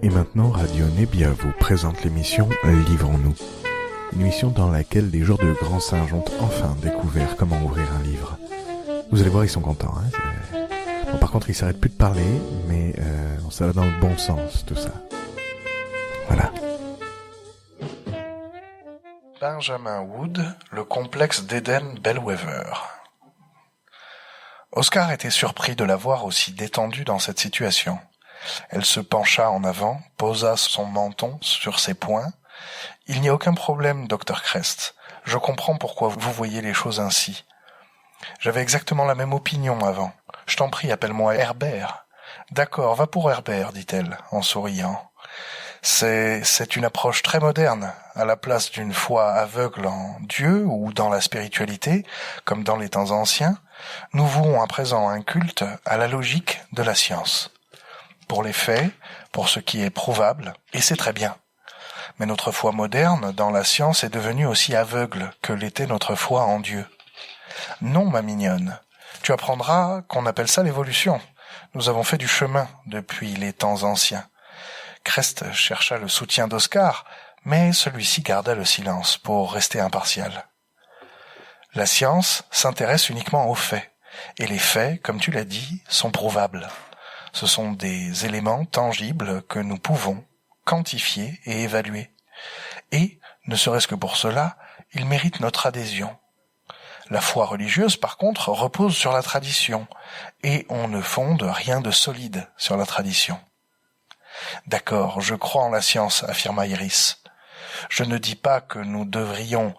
Et maintenant, Radio Nébia vous présente l'émission Livrons-nous. Une émission dans laquelle les joueurs de Grand Singe ont enfin découvert comment ouvrir un livre. Vous allez voir, ils sont contents. Bon, par contre, ils s'arrêtent plus de parler, mais ça va dans le bon sens, tout ça. Voilà. Benjamin Wood, le complexe d'Eden Bellwether. Oscar était surpris de la voir aussi détendue dans cette situation. Elle se pencha en avant, posa son menton sur ses poings. « Il n'y a aucun problème, Dr. Crest. Je comprends pourquoi vous voyez les choses ainsi. J'avais exactement la même opinion avant. Je t'en prie, appelle-moi Herbert. »« D'accord, va pour Herbert, dit-elle, en souriant. C'est une approche très moderne, à la place d'une foi aveugle en Dieu ou dans la spiritualité, comme dans les temps anciens. Nous vouons à présent un culte à la logique de la science. Pour les faits, pour ce qui est prouvable, et c'est très bien. Mais notre foi moderne dans la science est devenue aussi aveugle que l'était notre foi en Dieu. Non, ma mignonne, tu apprendras qu'on appelle ça l'évolution. Nous avons fait du chemin depuis les temps anciens. » Crest chercha le soutien d'Oscar, mais celui-ci garda le silence pour rester impartial. La science s'intéresse uniquement aux faits, et les faits, comme tu l'as dit, sont prouvables. Ce sont des éléments tangibles que nous pouvons quantifier et évaluer. Et, ne serait-ce que pour cela, ils méritent notre adhésion. La foi religieuse, par contre, repose sur la tradition, et on ne fonde rien de solide sur la tradition. « D'accord, je crois en la science, affirma Iris. Je ne dis pas que nous devrions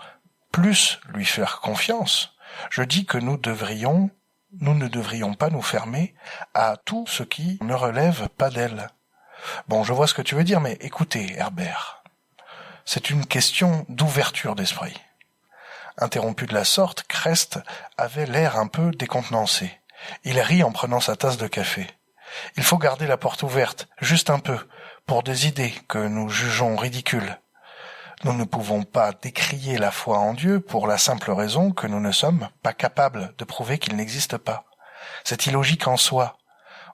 plus lui faire confiance. Je dis que nous ne devrions pas nous fermer à tout ce qui ne relève pas d'elle. Bon, je vois ce que tu veux dire, mais écoutez, Herbert, c'est une question d'ouverture d'esprit. » Interrompu de la sorte, Crest avait l'air un peu décontenancé. Il rit en prenant sa tasse de café. « Il faut garder la porte ouverte, juste un peu, pour des idées que nous jugeons ridicules. Nous ne pouvons pas décrier la foi en Dieu pour la simple raison que nous ne sommes pas capables de prouver qu'il n'existe pas. C'est illogique en soi.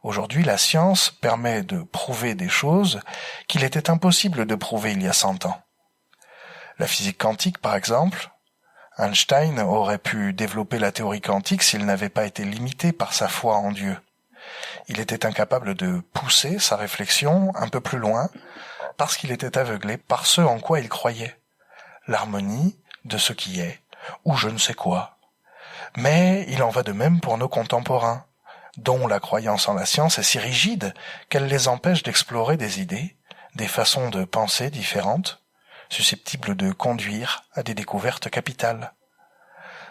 Aujourd'hui, la science permet de prouver des choses qu'il était impossible de prouver il y a 100 ans. La physique quantique, par exemple. Einstein aurait pu développer la théorie quantique s'il n'avait pas été limité par sa foi en Dieu. Il était incapable de pousser sa réflexion un peu plus loin parce qu'il était aveuglé par ce en quoi il croyait, l'harmonie de ce qui est, ou je ne sais quoi. Mais il en va de même pour nos contemporains, dont la croyance en la science est si rigide qu'elle les empêche d'explorer des idées, des façons de penser différentes, susceptibles de conduire à des découvertes capitales.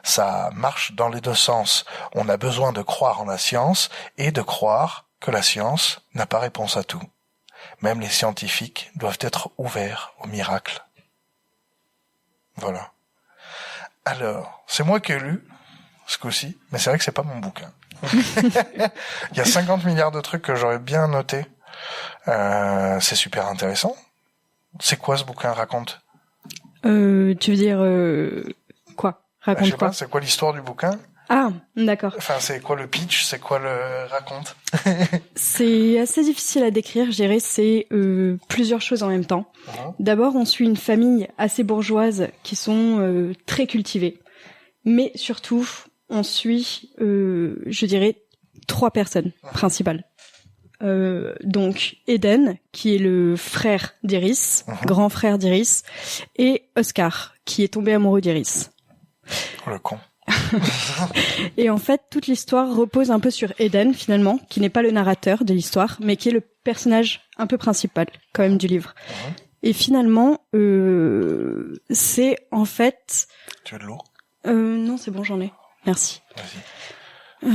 Ça marche dans les deux sens. On a besoin de croire en la science et de croire que la science n'a pas réponse à tout. Même les scientifiques doivent être ouverts au miracle. Voilà. Alors, c'est moi qui ai lu ce coup-ci, mais c'est vrai que c'est pas mon bouquin. Il y a 50 milliards de trucs que j'aurais bien notés. C'est super intéressant. C'est quoi ce bouquin, raconte? Tu veux dire quoi? Raconte je sais quoi? pas, c'est quoi l'histoire du bouquin? Ah, d'accord. Enfin, c'est quoi le pitch? C'est quoi le raconte? C'est assez difficile à décrire, je dirais. C'est plusieurs choses en même temps. D'abord, on suit une famille assez bourgeoise qui sont très cultivées. Mais surtout, on suit, je dirais, 3 personnes principales. Donc Eden, qui est le frère d'Iris, grand frère d'Iris, et Oscar, qui est tombé amoureux d'Iris. Oh, le con. Et en fait, toute l'histoire repose un peu sur Eden, finalement, qui n'est pas le narrateur de l'histoire, mais qui est le personnage un peu principal, quand même, du livre. Et finalement, c'est en fait... Tu veux de l'eau? Non, c'est bon, j'en ai. Merci. Vas-y.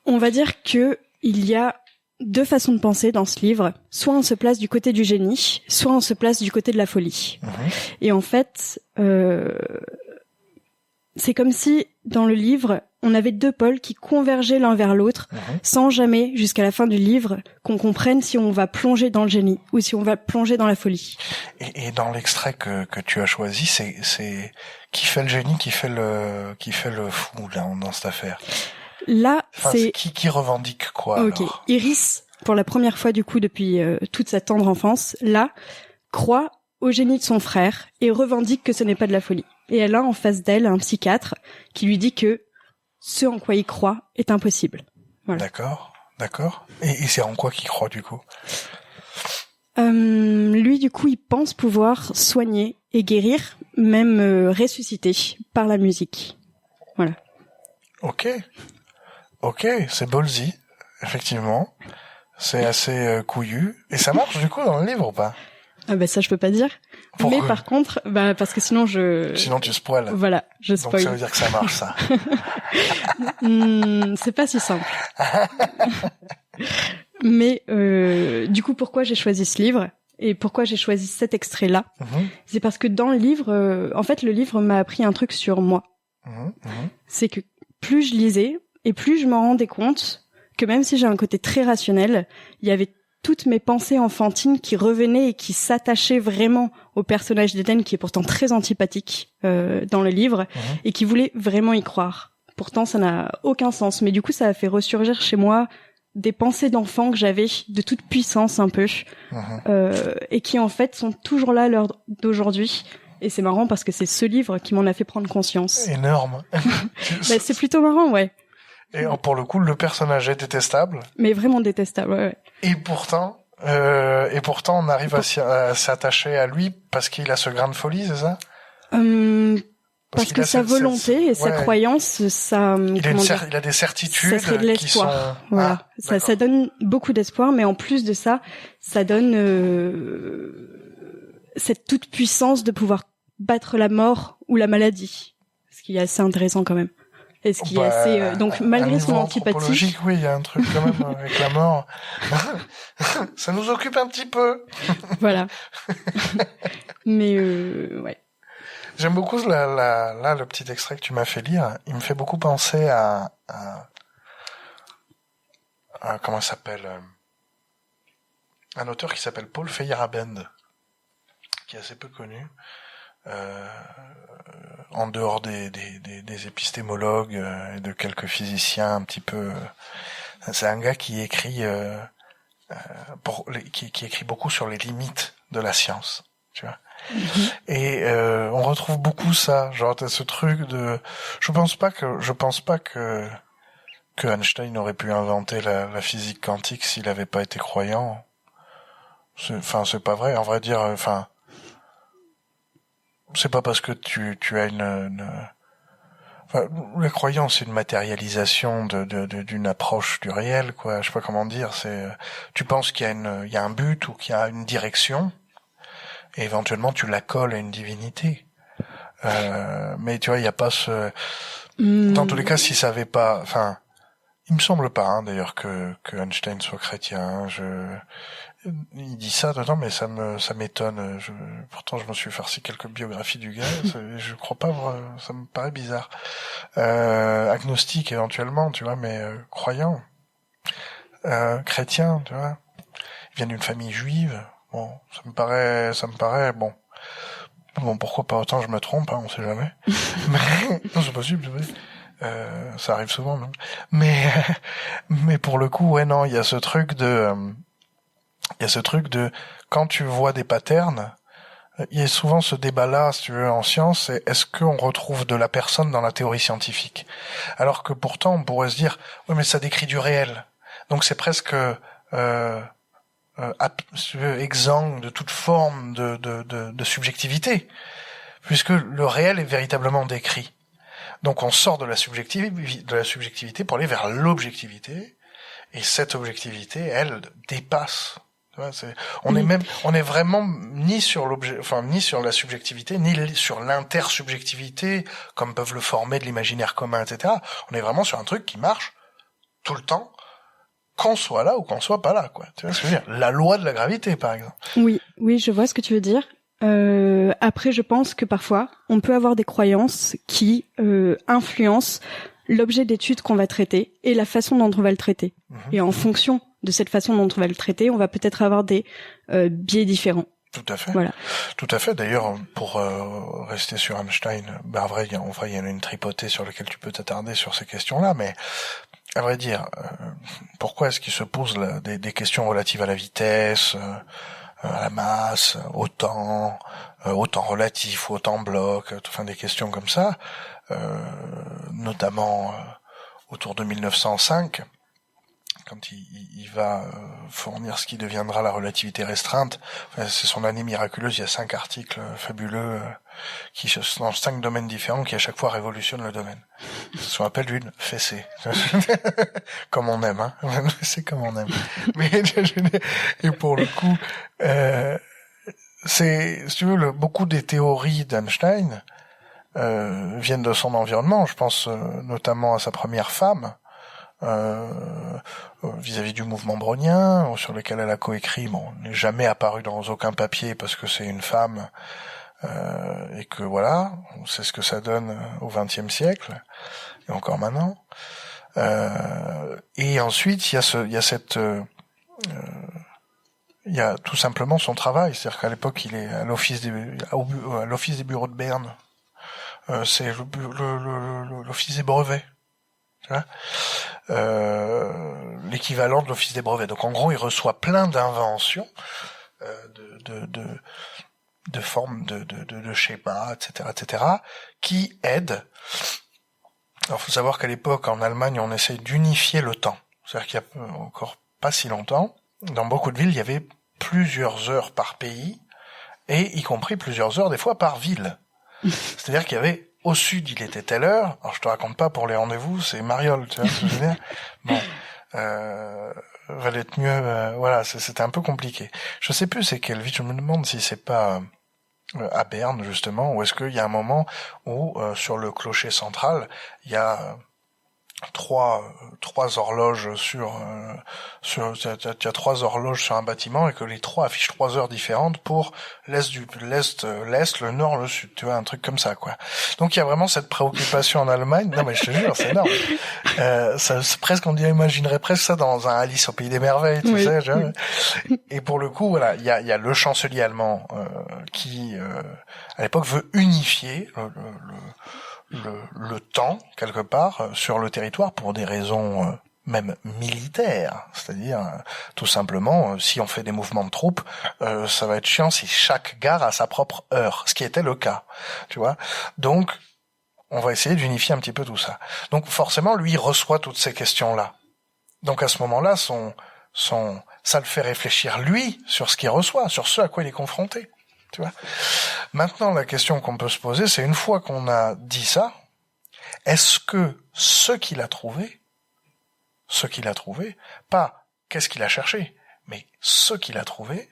On va dire que il y a 2 façons de penser dans ce livre. Soit on se place du côté du génie, soit on se place du côté de la folie. Et en fait, c'est comme si, dans le livre, on avait 2 pôles qui convergeaient l'un vers l'autre, sans jamais, jusqu'à la fin du livre, qu'on comprenne si on va plonger dans le génie ou si on va plonger dans la folie. Et dans l'extrait que tu as choisi, c'est qui fait le génie, qui fait le fou là dans cette affaire? Là, enfin, c'est qui revendique quoi? Ok. Alors Iris pour la première fois du coup depuis toute sa tendre enfance, là, croit au génie de son frère et revendique que ce n'est pas de la folie. Et elle a en face d'elle un psychiatre qui lui dit que ce en quoi il croit est impossible. Voilà. D'accord. Et c'est en quoi qu'il croit du coup? Lui, du coup, il pense pouvoir soigner et guérir, même ressusciter par la musique. Voilà. Ok, c'est ballsy, effectivement. C'est assez couillu. Et ça marche du coup dans le livre ou pas? Ah bah ça je peux pas dire. Pourquoi? Mais par contre, parce que sinon Sinon tu spoil. Voilà, je spoil. Donc ça veut dire que ça marche ça. C'est pas si simple. Mais du coup, pourquoi j'ai choisi ce livre et pourquoi j'ai choisi cet extrait-là, c'est parce que dans le livre, en fait, le livre m'a appris un truc sur moi. C'est que plus je lisais et plus je m'en rendais compte que même si j'ai un côté très rationnel, il y avait toutes mes pensées enfantines qui revenaient et qui s'attachaient vraiment au personnage d'Eden, qui est pourtant très antipathique dans le livre, et qui voulait vraiment y croire. Pourtant, ça n'a aucun sens. Mais du coup, ça a fait ressurgir chez moi des pensées d'enfant que j'avais, de toute puissance un peu, et qui en fait sont toujours là à l'heure d'aujourd'hui. Et c'est marrant parce que c'est ce livre qui m'en a fait prendre conscience. Énorme. C'est plutôt marrant, ouais. Et pour le coup, le personnage est détestable. Mais vraiment détestable, ouais. Et pourtant, on arrive à s'attacher à lui parce qu'il a ce grain de folie, c'est ça? Parce que sa volonté et sa croyance, ça... Il a des certitudes. Ça serait de l'espoir. Qui sont... Voilà. Ça donne beaucoup d'espoir, mais en plus de ça, ça donne cette toute puissance de pouvoir battre la mort ou la maladie. Ce qui est assez intéressant quand même. Et ce qui est assez donc malgré son antipathie, oui, il y a un truc quand même avec la mort. Ça nous occupe un petit peu. Voilà. Mais ouais. J'aime beaucoup là le petit extrait que tu m'as fait lire. Il me fait beaucoup penser à comment ça s'appelle, un auteur qui s'appelle Paul Feyerabend, qui est assez peu connu. En dehors des épistémologues et de quelques physiciens un petit peu, c'est un gars qui écrit qui écrit beaucoup sur les limites de la science, tu vois. Et on retrouve beaucoup ça, genre t'as ce truc de, je pense pas que Einstein aurait pu inventer la physique quantique s'il avait pas été croyant. C'est pas vrai, en vrai dire, c'est pas parce que tu as la croyance, c'est une matérialisation d'une approche du réel, quoi. Je sais pas comment dire. C'est, tu penses qu'il y a un but ou qu'il y a une direction, et éventuellement tu la colles à une divinité. Mais tu vois, il y a pas ce. Dans tous les cas, si ça avait pas, il me semble pas, d'ailleurs, que Einstein soit chrétien. Il dit ça dedans, mais ça m'étonne. Pourtant, je me suis farci quelques biographies du gars. Je crois pas, ça me paraît bizarre. Agnostique éventuellement, tu vois, mais croyant, chrétien, tu vois. Il vient d'une famille juive. Bon, ça me paraît bon. Bon, pourquoi pas, autant je me trompe, on sait jamais. Mais non, c'est possible. Ça arrive souvent, même. Mais pour le coup, ouais, non, il y a ce truc de quand tu vois des patterns, il y a souvent ce débat-là, si tu veux, en science, c'est est-ce qu'on retrouve de la personne dans la théorie scientifique? Alors que pourtant, on pourrait se dire, oui, mais ça décrit du réel. Donc c'est presque si tu veux, exempt de toute forme de subjectivité, puisque le réel est véritablement décrit. Donc on sort de la subjectivité pour aller vers l'objectivité, et cette objectivité, elle, dépasse. On est vraiment ni sur ni sur la subjectivité, ni sur l'intersubjectivité, comme peuvent le former de l'imaginaire commun, etc. On est vraiment sur un truc qui marche tout le temps, qu'on soit là ou qu'on soit pas là, quoi. Tu vois ce que je veux dire? La loi de la gravité, par exemple. Oui, je vois ce que tu veux dire. Après, je pense que parfois, on peut avoir des croyances qui influencent l'objet d'étude qu'on va traiter et la façon dont on va le traiter. Et en fonction de cette façon dont on va le traiter, on va peut-être avoir des biais différents. Tout à fait. Voilà. Tout à fait. D'ailleurs, pour rester sur Einstein, en vrai, il y en a une tripotée sur laquelle tu peux t'attarder sur ces questions-là, mais à vrai dire, pourquoi est-ce qu'il se pose des questions relatives à la vitesse, à la masse, au temps relatif, au temps bloc, enfin des questions comme ça, notamment autour de 1905, quand il va fournir ce qui deviendra la relativité restreinte. Enfin, c'est son année miraculeuse, il y a 5 articles fabuleux qui dans 5 domaines différents qui à chaque fois révolutionnent le domaine. Ça s'appelle une fessée. Comme on aime, hein. C'est comme on aime. Mais, et pour le coup, si tu veux, beaucoup des théories d'Einstein viennent de son environnement. Je pense notamment à sa première femme, vis-à-vis du mouvement brownien, sur lequel elle a coécrit. Bon, n'est jamais apparu dans aucun papier parce que c'est une femme, et que voilà, on sait ce que ça donne au XXe siècle, et encore maintenant. Et ensuite, il y a tout simplement son travail, c'est-à-dire qu'à l'époque, il est à l'office des bureaux de Berne. C'est l'office des brevets. Tu vois, l'équivalent de l'office des brevets. Donc en gros, il reçoit plein d'inventions, de formes, de schémas, etc., qui aident. Alors, faut savoir qu'à l'époque, en Allemagne, on essaie d'unifier le temps. C'est-à-dire qu'il y a encore pas si longtemps, dans beaucoup de villes, il y avait plusieurs heures par pays, et y compris plusieurs heures des fois par ville. C'est-à-dire qu'il y avait au sud, il était telle heure. Alors je te raconte pas pour les rendez-vous, c'est Mariole, tu vois ce que je veux dire. Bon, valait être mieux. Voilà, c'était un peu compliqué. Je sais plus c'est quelle ville. Je me demande si c'est pas à Berne justement, ou est-ce qu'il y a un moment où sur le clocher central, il y a trois horloges tu as 3 horloges sur un bâtiment et que les 3 affichent 3 heures différentes pour l'est, le nord, le sud, tu vois, un truc comme ça, quoi. Donc il y a vraiment cette préoccupation en Allemagne. Non mais je te jure, c'est énorme. C'est presque, imaginerait presque ça dans un Alice au pays des merveilles, tu sais. Et pour le coup, voilà, il y a le chancelier allemand qui à l'époque veut unifier le temps, quelque part, sur le territoire pour des raisons même militaires. C'est-à-dire, tout simplement, si on fait des mouvements de troupes, ça va être chiant si chaque gare a sa propre heure, ce qui était le cas, tu vois. Donc, on va essayer d'unifier un petit peu tout ça. Donc, forcément, lui, il reçoit toutes ces questions-là. Donc, à ce moment-là, ça le fait réfléchir, lui, sur ce qu'il reçoit, sur ce à quoi il est confronté. Tu vois. Maintenant, la question qu'on peut se poser, c'est une fois qu'on a dit ça, est-ce que ce qu'il a trouvé, pas qu'est-ce qu'il a cherché, mais ce qu'il a trouvé,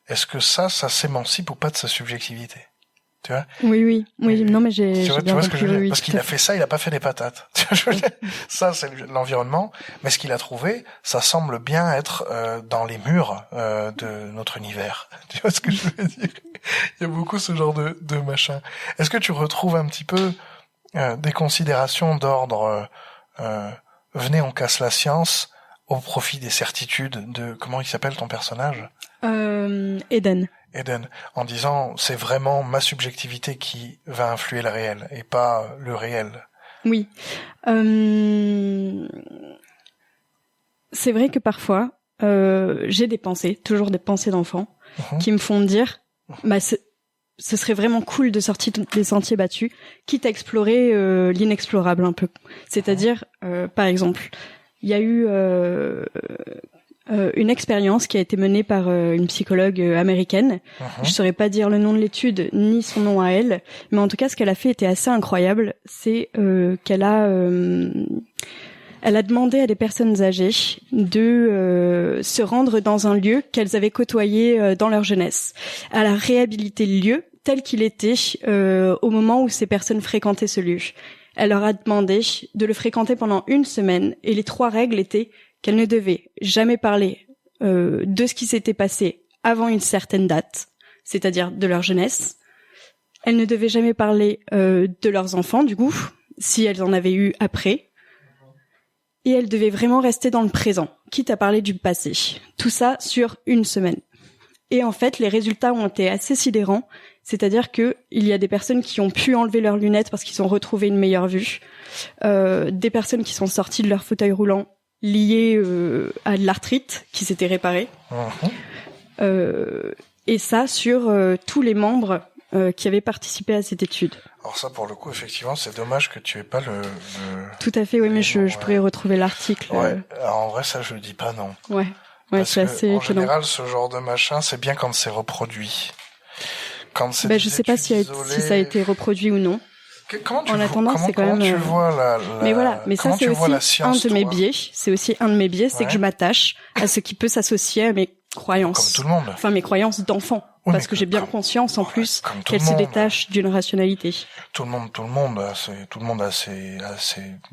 est-ce que ça s'émancipe ou pas de sa subjectivité? Tu vois? Oui, non, mais j'ai tu bien vois ce que je veux dire? oui, Parce qu'il a fait ça, il a pas fait des patates. Tu vois, je veux dire, ça, c'est l'environnement. Mais ce qu'il a trouvé, ça semble bien être dans les murs de notre univers. Tu vois ce que je veux dire? Il y a beaucoup ce genre de machin. Est-ce que tu retrouves un petit peu des considérations d'ordre venez, on casse la science au profit des certitudes de... Comment il s'appelle ton personnage? Eden, en disant c'est vraiment ma subjectivité qui va influer le réel et pas le réel. Oui. C'est vrai que parfois j'ai toujours des pensées d'enfant qui me font dire ce serait vraiment cool de sortir des sentiers battus, quitte à explorer l'inexplorable un peu. C'est-à-dire, par exemple, il y a eu une expérience qui a été menée par une psychologue américaine. Je saurais pas dire le nom de l'étude ni son nom à elle, mais en tout cas, ce qu'elle a fait était assez incroyable. C'est qu'elle a demandé à des personnes âgées de se rendre dans un lieu qu'elles avaient côtoyé dans leur jeunesse. Elle a réhabilité le lieu tel qu'il était au moment où ces personnes fréquentaient ce lieu. Elle leur a demandé de le fréquenter pendant 1 semaine et les 3 règles étaient qu'elles ne devaient jamais parler de ce qui s'était passé avant une certaine date, c'est-à-dire de leur jeunesse. Elles ne devaient jamais parler de leurs enfants, du coup, si elles en avaient eu après. Et elles devaient vraiment rester dans le présent, quitte à parler du passé. Tout ça sur 1 semaine. Et en fait, les résultats ont été assez sidérants. C'est-à-dire que il y a des personnes qui ont pu enlever leurs lunettes parce qu'ils ont retrouvé une meilleure vue, des personnes qui sont sorties de leur fauteuil roulant liées à de l'arthrite qui s'était réparée, et ça sur tous les membres qui avaient participé à cette étude. Alors ça, pour le coup, effectivement, c'est dommage que tu aies pas le... Tout à fait, oui, mais je pourrais retrouver l'article. Ouais. Alors, en vrai, ça, je dis pas non. Ouais, Parce c'est assez en étonnant. général, ce genre de machin, c'est bien quand c'est reproduit. Quand c'est je sais pas si ça a été reproduit ou non. Comment tu en attendant, c'est quand même. Tu vois la... Mais voilà, mais ça c'est aussi science, un de mes biais. C'est aussi un de mes biais, c'est que je m'attache à ce qui peut s'associer à mes croyances. Comme tout le monde. Enfin, mes croyances d'enfant. Oui, parce que j'ai bien conscience en plus qu'elles se détachent d'une rationalité. Tout le monde a ses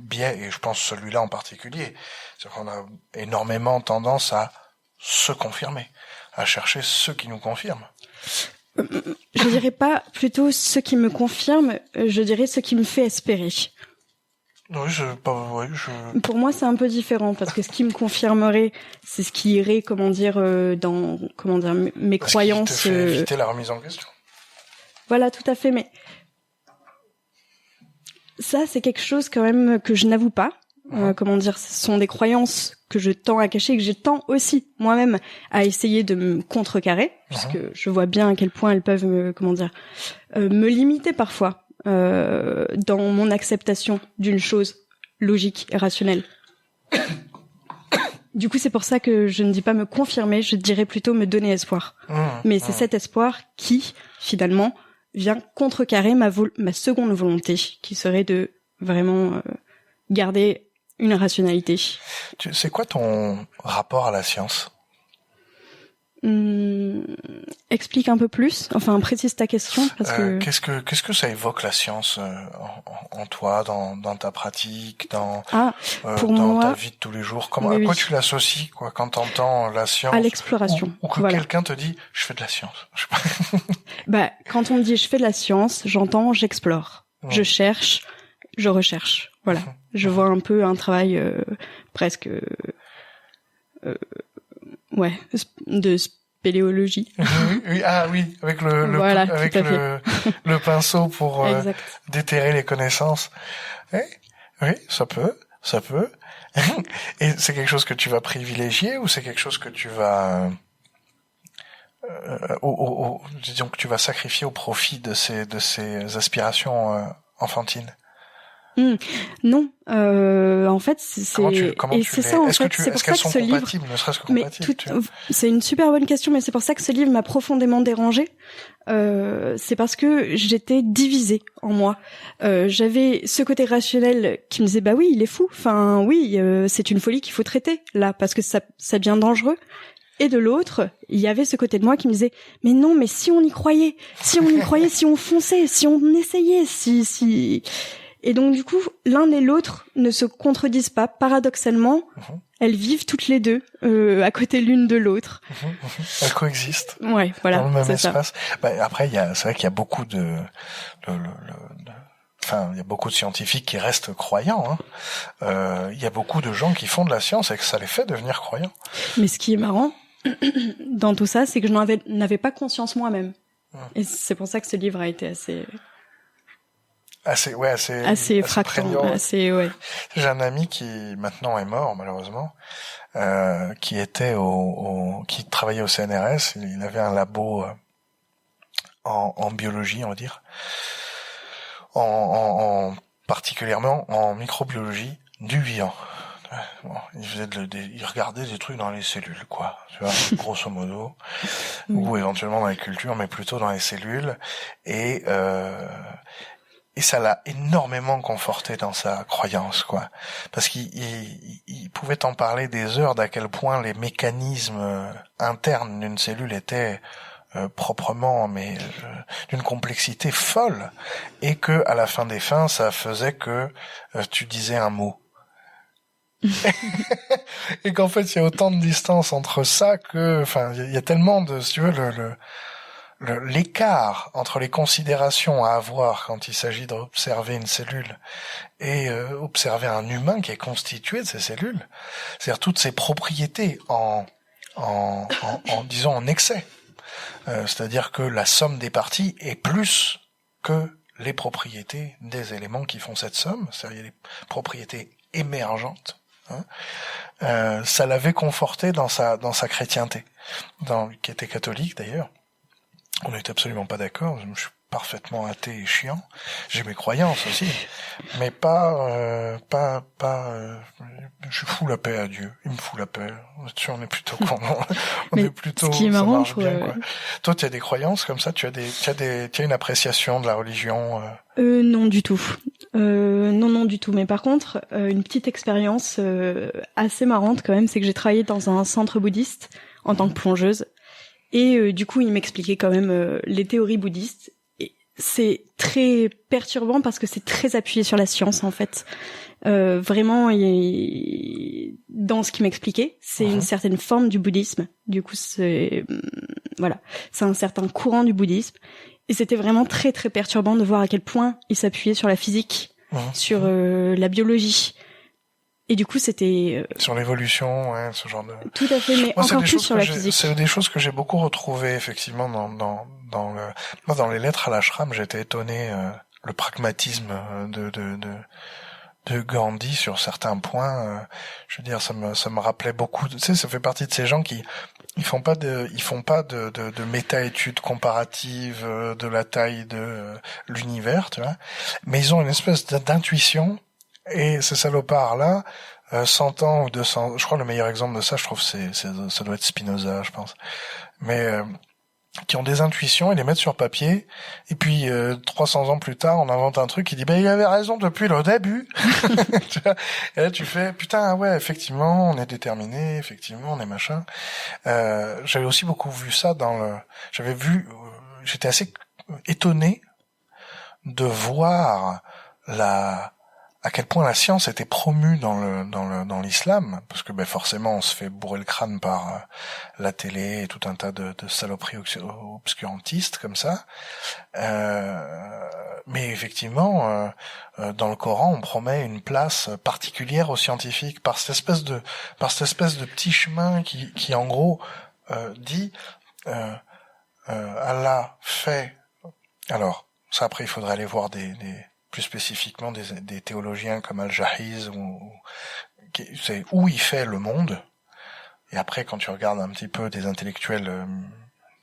biais, et je pense celui-là en particulier. C'est-à-dire qu'on a énormément tendance à se confirmer, à chercher ce qui nous confirme. Je dirais pas plutôt ce qui me confirme, je dirais ce qui me fait espérer. Pour moi, c'est un peu différent parce que ce qui me confirmerait, c'est ce qui irait, dans mes croyances. Ce qui te fait éviter la remise en question. Voilà, tout à fait. Mais ça, c'est quelque chose quand même que je n'avoue pas. Ce sont des croyances que je tends à cacher, que je tends aussi moi-même à essayer de me contrecarrer, puisque je vois bien à quel point elles peuvent me limiter parfois. Dans mon acceptation d'une chose logique et rationnelle. Du coup, c'est pour ça que je ne dis pas me confirmer, je dirais plutôt me donner espoir. Mais c'est cet espoir qui, finalement, vient contrecarrer ma seconde volonté, qui serait de vraiment garder une rationalité. C'est quoi ton rapport à la science ? Explique un peu plus, enfin précise ta question parce que qu'est-ce que ça évoque la science en toi, dans ta pratique, dans ta vie de tous les jours. À quoi tu l'associes quand t'entends la science ? À l'exploration. Ou que quelqu'un te dit je fais de la science. Quand on me dit je fais de la science, j'entends j'explore, je cherche, je recherche. Voilà, je vois un peu un travail presque de spéléologie. Oui, avec le pinceau pour déterrer les connaissances. Oui, ça peut. Et c'est quelque chose que tu vas privilégier ou c'est quelque chose que tu vas disons que tu vas sacrifier au profit de ces aspirations enfantines? Non, en fait, c'est ça en fait, c'est pour ça que ce livre, ne serait-ce que compatibles, c'est une super bonne question, mais c'est pour ça que ce livre m'a profondément dérangée. C'est parce que j'étais divisée en moi. J'avais ce côté rationnel qui me disait bah oui, il est fou. Enfin oui, c'est une folie qu'il faut traiter là parce que ça devient dangereux. Et de l'autre, il y avait ce côté de moi qui me disait mais non, mais si on y croyait, si on fonçait, si on essayait, si Et donc du coup, l'un et l'autre ne se contredisent pas. Paradoxalement, elles vivent toutes les deux à côté l'une de l'autre. Elles coexistent. Ouais, voilà. Dans le même espace. Ça. Après, c'est vrai qu'il y a beaucoup il y a beaucoup de scientifiques qui restent croyants. Il y a beaucoup de gens qui font de la science et que ça les fait devenir croyants. Mais ce qui est marrant dans tout ça, c'est que je n'avais pas conscience moi-même. Et c'est pour ça que ce livre a été assez fractant, J'ai un ami qui maintenant est mort malheureusement, qui était qui travaillait au CNRS. Il avait un labo en biologie, on va dire, en particulièrement en microbiologie du vivant. Bon, il regardait des trucs dans les cellules, quoi, tu vois, grosso modo, ou éventuellement dans les cultures, mais plutôt dans les cellules, et ça l'a énormément conforté dans sa croyance, quoi. Parce qu'il pouvait t'en parler des heures d'à quel point les mécanismes internes d'une cellule étaient proprement, mais d'une complexité folle. Et que, à la fin des fins, ça faisait que tu disais un mot. Et qu'en fait, il y a autant de distance entre ça que, il y a tellement de, si tu veux, l'écart entre les considérations à avoir quand il s'agit d'observer une cellule et observer un humain qui est constitué de ces cellules, c'est-à-dire toutes ces propriétés disons en excès, C'est-à-dire que la somme des parties est plus que les propriétés des éléments qui font cette somme, c'est-à-dire les propriétés émergentes. Ça l'avait conforté dans sa chrétienté, qui était catholique d'ailleurs. On n'était absolument pas d'accord. Je suis parfaitement athée et chiant. J'ai mes croyances aussi, mais je fous la paix à Dieu. Il me fout la paix. On est plutôt on est plutôt. Ce qui est marrant, quoi. Toi, tu as des croyances comme ça. Tu as une appréciation de la religion. Non du tout. Non du tout. Mais par contre, une petite expérience assez marrante quand même, c'est que j'ai travaillé dans un centre bouddhiste en tant que plongeuse. Et du coup, il m'expliquait quand même les théories bouddhistes. Et c'est très perturbant parce que c'est très appuyé sur la science, en fait. Vraiment, dans ce qu'il m'expliquait, c'est une certaine forme du bouddhisme. Du coup, c'est un certain courant du bouddhisme. Et c'était vraiment très, très perturbant de voir à quel point il s'appuyait sur la physique, sur la biologie. Et du coup, c'était sur l'évolution, ouais, ce genre de. Tout à fait, mais encore plus sur la physique. C'est des choses que j'ai beaucoup retrouvées effectivement dans les lettres à l'ashram. J'étais étonné le pragmatisme de Gandhi sur certains points. Je veux dire, ça me rappelait beaucoup. Tu sais, ça fait partie de ces gens qui ils font pas de méta-études comparatives de la taille de l'univers, tu vois. Mais ils ont une espèce d'intuition. Et ces salopards-là, 100 ans ou 200, je crois le meilleur exemple de ça, je trouve, ça doit être Spinoza, je pense. Mais qui ont des intuitions, ils les mettent sur papier, et puis 300 ans plus tard, on invente un truc qui dit, il avait raison depuis le début. Tu vois, et là, tu fais, putain, ouais, effectivement, on est déterminé, effectivement, on est machin. J'avais aussi beaucoup vu ça j'étais assez étonné de voir à quel point la science était promue dans l'islam, parce que forcément on se fait bourrer le crâne par la télé et tout un tas de saloperies obscurantistes comme ça. Mais effectivement, dans le Coran, on promet une place particulière aux scientifiques par cette espèce de petit chemin qui en gros dit Allah fait. Alors ça après il faudrait aller voir plus spécifiquement des théologiens comme Al-Jahiz c'est où il fait le monde. Et après, quand tu regardes un petit peu des intellectuels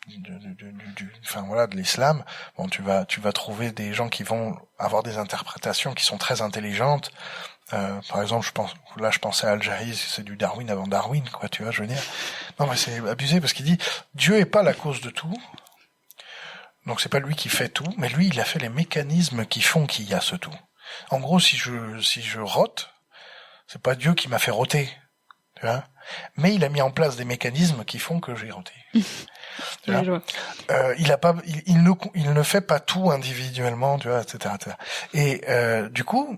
de l'islam, bon, tu vas trouver des gens qui vont avoir des interprétations qui sont très intelligentes. Par exemple, je pensais à Al-Jahiz, c'est du Darwin avant Darwin, quoi, tu vois, je veux dire. Non, mais c'est abusé parce qu'il dit Dieu est pas la cause de tout. Donc c'est pas lui qui fait tout, mais lui il a fait les mécanismes qui font qu'il y a ce tout. En gros, si je rote, c'est pas Dieu qui m'a fait roter, tu vois, mais il a mis en place des mécanismes qui font que j'ai roté. Tu vois, il ne fait pas tout individuellement, tu vois, etc. Et du coup,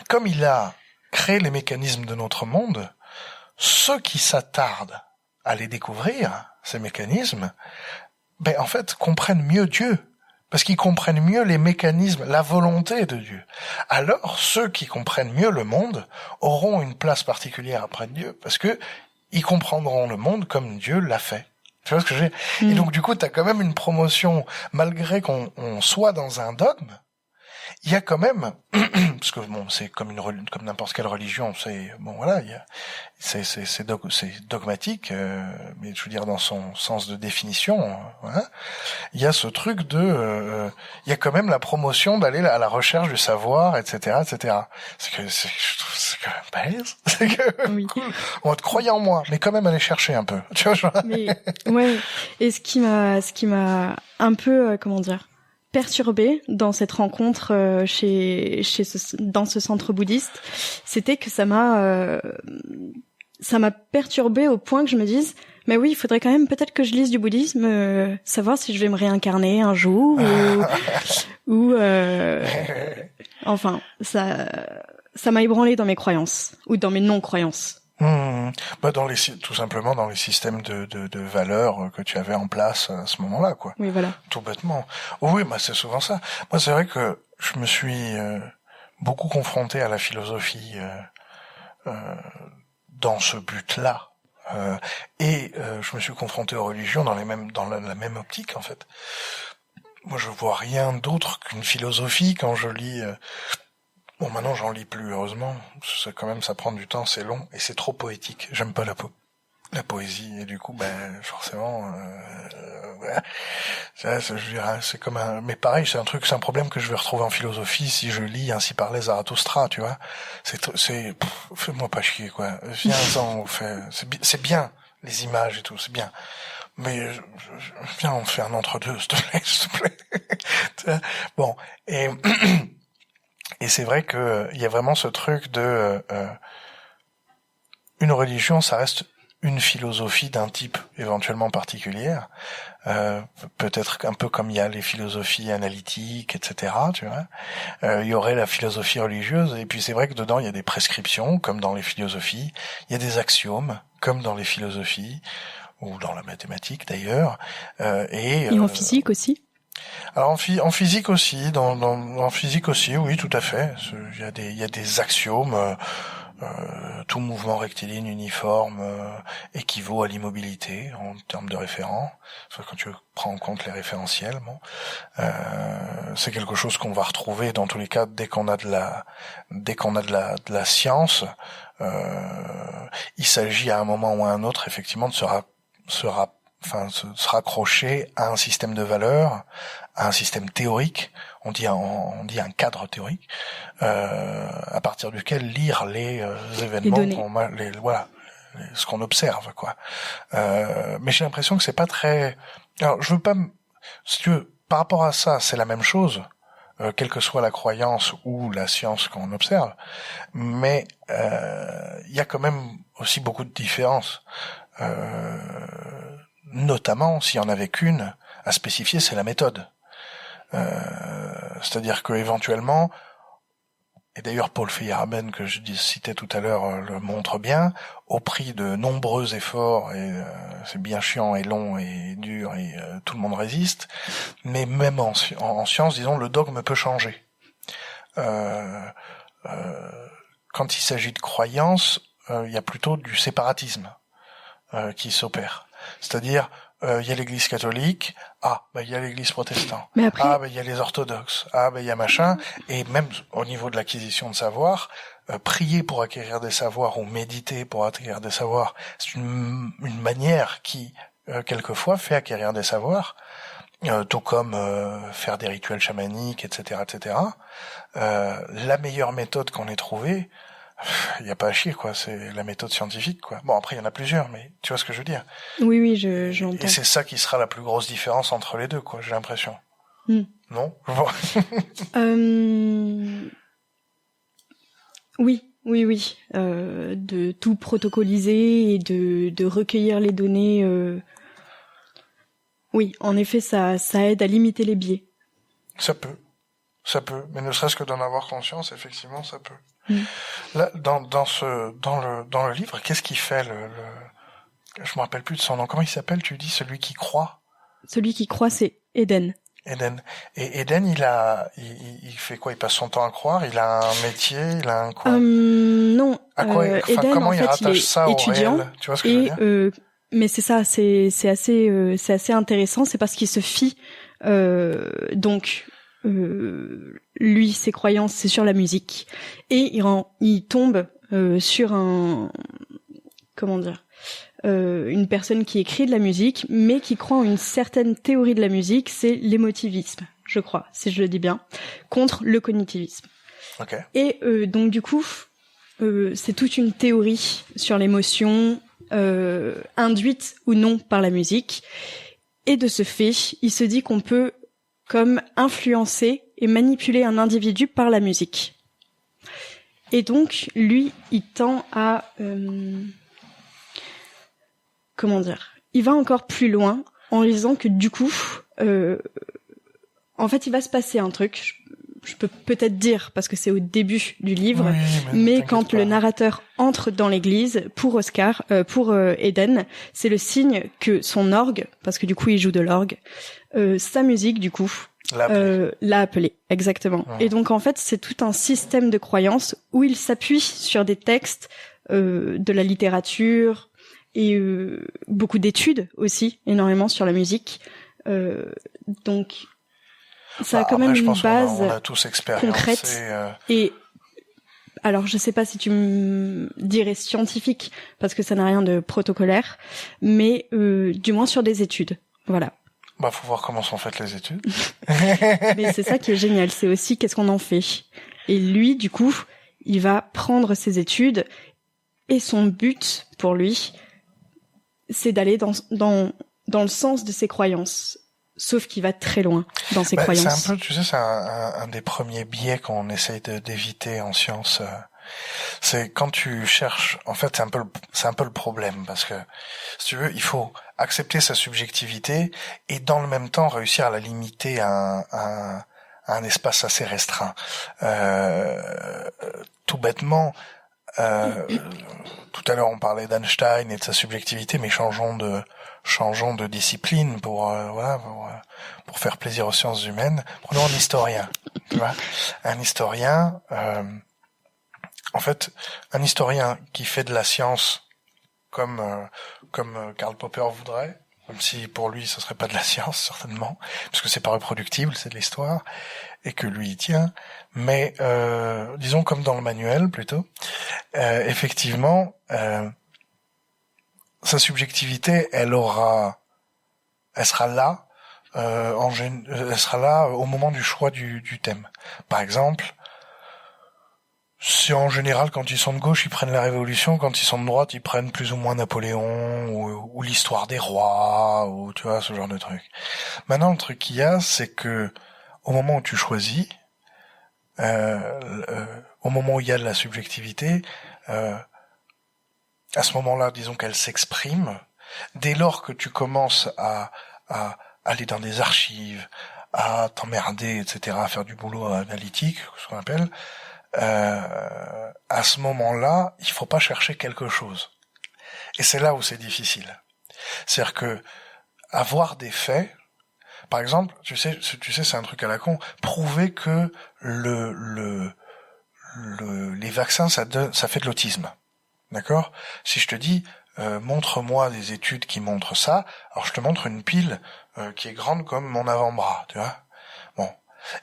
comme il a créé les mécanismes de notre monde, ceux qui s'attardent à les découvrir, ces mécanismes, en fait, comprennent mieux Dieu. Parce qu'ils comprennent mieux les mécanismes, la volonté de Dieu. Alors, ceux qui comprennent mieux le monde auront une place particulière après Dieu, parce que ils comprendront le monde comme Dieu l'a fait. Tu vois ce que je veux dire ? Et donc, du coup, t'as quand même une promotion, malgré qu'on soit dans un dogme, il y a quand même, parce que bon, c'est comme n'importe quelle religion, c'est dogmatique, mais je veux dire dans son sens de définition, voilà. Il y a ce truc il y a quand même la promotion d'aller à la recherche du savoir, etc., etc. Je trouve c'est quand même balèze, c'est quand même cool. On te croyait en moi, mais quand même aller chercher un peu, tu vois. Mais ouais. Et ce qui m'a un peu, perturbée dans cette rencontre dans ce centre bouddhiste, c'était que ça m'a perturbée au point que je me dise, mais oui, il faudrait quand même peut-être que je lise du bouddhisme, savoir si je vais me réincarner un jour ou enfin ça m'a ébranlé dans mes croyances ou dans mes non-croyances. Tout simplement dans les systèmes de valeurs que tu avais en place à ce moment-là, quoi. Oui, voilà. Tout bêtement. Oui, c'est souvent ça. Moi, c'est vrai que je me suis beaucoup confronté à la philosophie dans ce but-là. Je me suis confronté aux religions dans la même optique en fait. Moi, je vois rien d'autre qu'une philosophie quand je lis. Bon, maintenant, j'en lis plus, heureusement. Ça prend du temps, c'est long et c'est trop poétique. J'aime pas la poésie et du coup, forcément, voilà. Je dirais, c'est comme mais pareil, c'est un problème que je vais retrouver en philosophie si je lis Ainsi parlait Zarathustra, tu vois. Fais-moi pas chier, quoi. Viens-en, c'est bien, les images et tout, c'est bien. Mais viens, on fait un entre-deux, s'il te plaît. Bon, et c'est vrai que il y a vraiment ce truc de une religion, ça reste une philosophie d'un type éventuellement particulière, peut-être un peu comme il y a les philosophies analytiques, etc. Tu vois, il y aurait la philosophie religieuse, et puis c'est vrai que dedans il y a des prescriptions, comme dans les philosophies, il y a des axiomes, comme dans les philosophies ou dans la mathématique d'ailleurs, et en physique aussi. Alors en physique aussi, en physique aussi, oui, tout à fait. Il y a des axiomes. Tout mouvement rectiligne uniforme équivaut à l'immobilité en termes de référent. Quand tu prends en compte les référentiels, c'est quelque chose qu'on va retrouver dans tous les cas dès qu'on a de la science. Il s'agit à un moment ou à un autre effectivement de se raccrocher à un système de valeurs, à un système théorique. On dit un cadre théorique, à partir duquel lire les événements, ce qu'on observe, quoi. Mais j'ai l'impression que c'est pas très. Alors, je veux pas. Si tu veux, par rapport à ça, c'est la même chose, quelle que soit la croyance ou la science qu'on observe. Mais il y a quand même aussi beaucoup de différences. Notamment, s'il y en avait qu'une à spécifier, c'est la méthode. C'est-à-dire que éventuellement, et d'ailleurs Paul Feyerabend que je citais tout à l'heure le montre bien, au prix de nombreux efforts, et c'est bien chiant et long et dur et tout le monde résiste, mais même en science, disons, le dogme peut changer. Quand il s'agit de croyance, il y a plutôt du séparatisme qui s'opère. C'est-à-dire, il y a l'église catholique, il y a l'église protestante, mais après... il y a les orthodoxes, il y a machin, et même au niveau de l'acquisition de savoir, prier pour acquérir des savoirs ou méditer pour acquérir des savoirs, c'est une manière qui, quelquefois, fait acquérir des savoirs, tout comme faire des rituels chamaniques, etc., etc. La meilleure méthode qu'on ait trouvée, il y a pas à chier, quoi. C'est la méthode scientifique, quoi. Bon, après, il y en a plusieurs, mais tu vois ce que je veux dire. Oui, j'entends. Et c'est ça qui sera la plus grosse différence entre les deux, quoi, j'ai l'impression. Non? Oui. De tout protocoliser et de recueillir les données. Oui, en effet, ça aide à limiter les biais. Ça peut. Mais ne serait-ce que d'en avoir conscience, effectivement, ça peut. Là, dans le livre, qu'est-ce qu'il fait je me rappelle plus de son nom. Comment il s'appelle, tu dis, celui qui croit? Celui qui croit, c'est Eden. Eden. Et Eden, il fait quoi? Il passe son temps à croire? Il a un métier? Il a un quoi? Non. Eden, comment en il fait, rattache il est ça étudiant. Au réel? Tu vois ce que je veux dire? Mais c'est ça, c'est assez intéressant. C'est parce qu'il se fie, lui, ses croyances, c'est sur la musique, et il tombe sur une personne qui écrit de la musique, mais qui croit en une certaine théorie de la musique, c'est l'émotivisme, je crois, si je le dis bien, contre le cognitivisme. Okay. Et donc du coup, c'est toute une théorie sur l'émotion, induite ou non par la musique, et de ce fait, il se dit qu'on peut comme influencer et manipuler un individu par la musique. Et donc, lui, il tend à... il va encore plus loin en disant que du coup, en fait, il va se passer un truc, je peux peut-être dire, parce que c'est au début du livre, mais quand le narrateur entre dans l'église, pour Eden, c'est le signe que son orgue, parce que du coup, il joue de l'orgue, sa musique, du coup, l'a appelé, exactement. Et donc, en fait, c'est tout un système de croyances où il s'appuie sur des textes de la littérature et beaucoup d'études aussi, énormément sur la musique. Donc ça a quand même une base on a tous concrète. Et alors je sais pas si tu me dirais scientifique parce que ça n'a rien de protocolaire, mais du moins sur des études. Voilà. Bah faut voir comment sont faites les études. Mais c'est ça qui est génial, c'est aussi qu'est-ce qu'on en fait. Et lui, du coup, il va prendre ses études et son but pour lui, c'est d'aller dans le sens de ses croyances. Sauf qu'il va très loin dans ses croyances. C'est un peu, tu sais, c'est un des premiers biais qu'on essaye d'éviter en science. C'est quand tu cherches, en fait, c'est un peu le problème parce que, si tu veux, il faut accepter sa subjectivité et dans le même temps réussir à la limiter à un espace assez restreint. Tout bêtement, tout à l'heure on parlait d'Einstein et de sa subjectivité, mais changeons de discipline pour faire plaisir aux sciences humaines. Prenons un historien. Tu vois, un historien, en fait, un historien qui fait de la science comme Karl Popper voudrait, même si pour lui ce serait pas de la science certainement, parce que c'est pas reproductible, c'est de l'histoire, et que lui il tient. Mais disons comme dans le manuel plutôt, effectivement. Sa subjectivité, elle sera là, elle sera là au moment du choix du thème. Par exemple, si en général, quand ils sont de gauche, ils prennent la Révolution, quand ils sont de droite, ils prennent plus ou moins Napoléon, ou l'histoire des rois, ou tu vois, ce genre de truc. Maintenant, le truc qu'il y a, c'est que, au moment où tu choisis, au moment où il y a de la subjectivité, à ce moment-là, disons qu'elle s'exprime. Dès lors que tu commences à aller dans des archives, à t'emmerder, etc., à faire du boulot analytique, ce qu'on appelle, à ce moment-là, il faut pas chercher quelque chose. Et c'est là où c'est difficile. C'est-à-dire que avoir des faits, par exemple, tu sais, c'est un truc à la con, prouver que les vaccins, ça fait de l'autisme. D'accord ? Si je te dis, montre-moi des études qui montrent ça, alors je te montre une pile qui est grande comme mon avant-bras, tu vois ? Bon.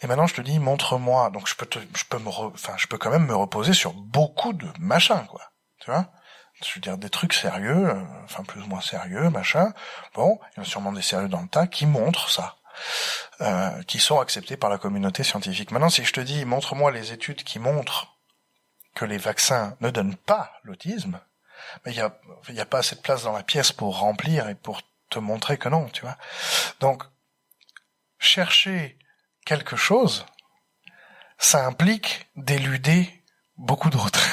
Et maintenant je te dis, montre-moi. Donc je peux quand même me reposer sur beaucoup de machins, quoi. Tu vois ? Je veux dire des trucs sérieux, plus ou moins sérieux, machin. Bon, il y en a sûrement des sérieux dans le tas qui montrent ça. Qui sont acceptés par la communauté scientifique. Maintenant, si je te dis, montre-moi les études qui montrent que les vaccins ne donnent pas l'autisme, mais il y a pas assez de place dans la pièce pour remplir et pour te montrer que non, tu vois. Donc, chercher quelque chose, ça implique d'éluder beaucoup d'autres.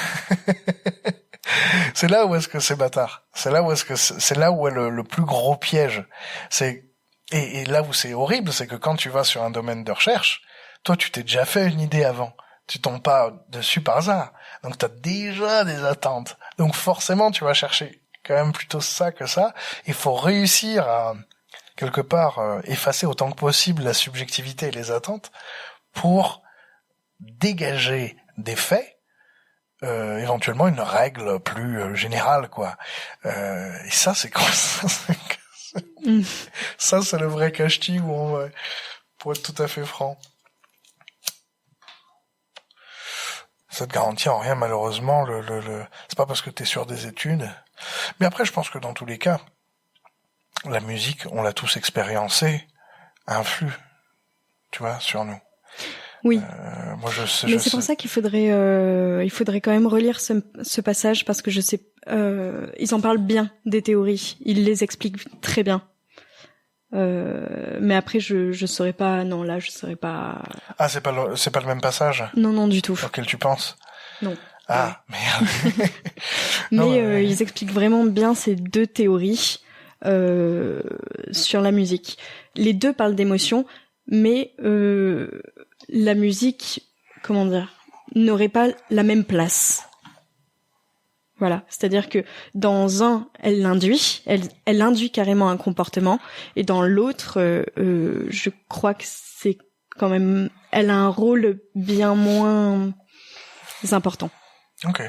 C'est là où est-ce que c'est bâtard. C'est là où est le plus gros piège. Et là où c'est horrible, c'est que quand tu vas sur un domaine de recherche, toi tu t'es déjà fait une idée avant. Tu tombes pas dessus par hasard. Donc t'as déjà des attentes. Donc forcément tu vas chercher quand même plutôt ça que ça. Il faut réussir à, quelque part, effacer autant que possible la subjectivité et les attentes pour dégager des faits, éventuellement une règle plus générale, quoi. Et ça, c'est quoi ça? Ça, c'est le vrai cache-t-il pour être tout à fait franc. Ça te garantit en rien, malheureusement, c'est pas parce que t'es sur des études. Mais après, je pense que dans tous les cas, la musique, on l'a tous expériencé, influe, tu vois, sur nous. Oui. Moi, mais c'est pour ça qu'il faudrait quand même relire ce passage parce que je sais, ils en parlent bien des théories. Ils les expliquent très bien. Mais après, je saurais pas. Non, là, je saurais pas. Ah, c'est pas le même passage. Non, du tout. Auquel tu penses. Non. Ah, merde. mais ils expliquent vraiment bien ces deux théories sur la musique. Les deux parlent d'émotions, mais la musique, comment dire, n'aurait pas la même place. Voilà, c'est-à-dire que dans un, elle induit carrément un comportement, et dans l'autre, je crois que c'est quand même, elle a un rôle bien moins important. Ok.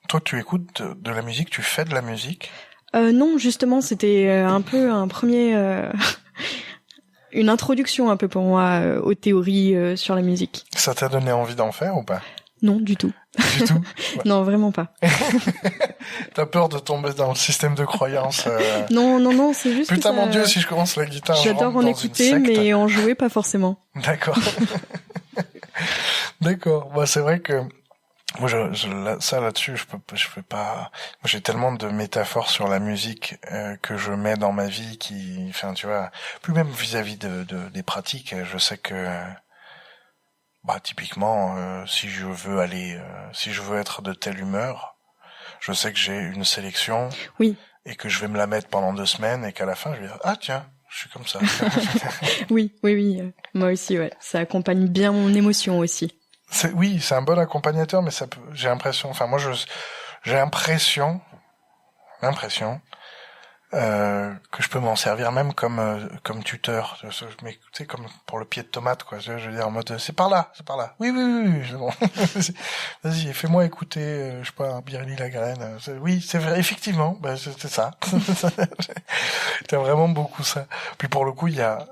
Toi, tu écoutes de la musique, tu fais de la musique ? Non, justement, c'était un peu un premier... une introduction un peu pour moi aux théories sur la musique. Ça t'a donné envie d'en faire ou pas? Non, du tout. Du tout? Ouais. Non, vraiment pas. T'as peur de tomber dans le système de croyance Non, c'est juste Putain, que ça... mon Dieu, si je commence la guitare, J'adore en écouter, mais en jouer pas forcément. D'accord. D'accord. Bah, c'est vrai que moi, ça là-dessus, je peux pas. Moi, j'ai tellement de métaphores sur la musique que je mets dans ma vie enfin, tu vois, plus même vis-à-vis des pratiques. Je sais que, bah, typiquement, si je veux être de telle humeur, je sais que j'ai une sélection. Oui. Et que je vais me la mettre pendant 2 semaines et qu'à la fin, je vais dire, ah tiens, je suis comme ça. Oui. Moi aussi, ouais. Ça accompagne bien mon émotion aussi. Oui, c'est un bon accompagnateur, mais j'ai l'impression, enfin, moi, j'ai l'impression, que je peux m'en servir même comme tuteur. Mais, tu sais, comme pour le pied de tomate, quoi. Je veux dire, en mode, c'est par là. Oui, c'est bon. Vas-y, fais-moi écouter, je sais pas, Biréli Lagrène. Oui, c'est vrai, effectivement, bah, c'est ça. T'as vraiment beaucoup ça. Puis pour le coup, il y a,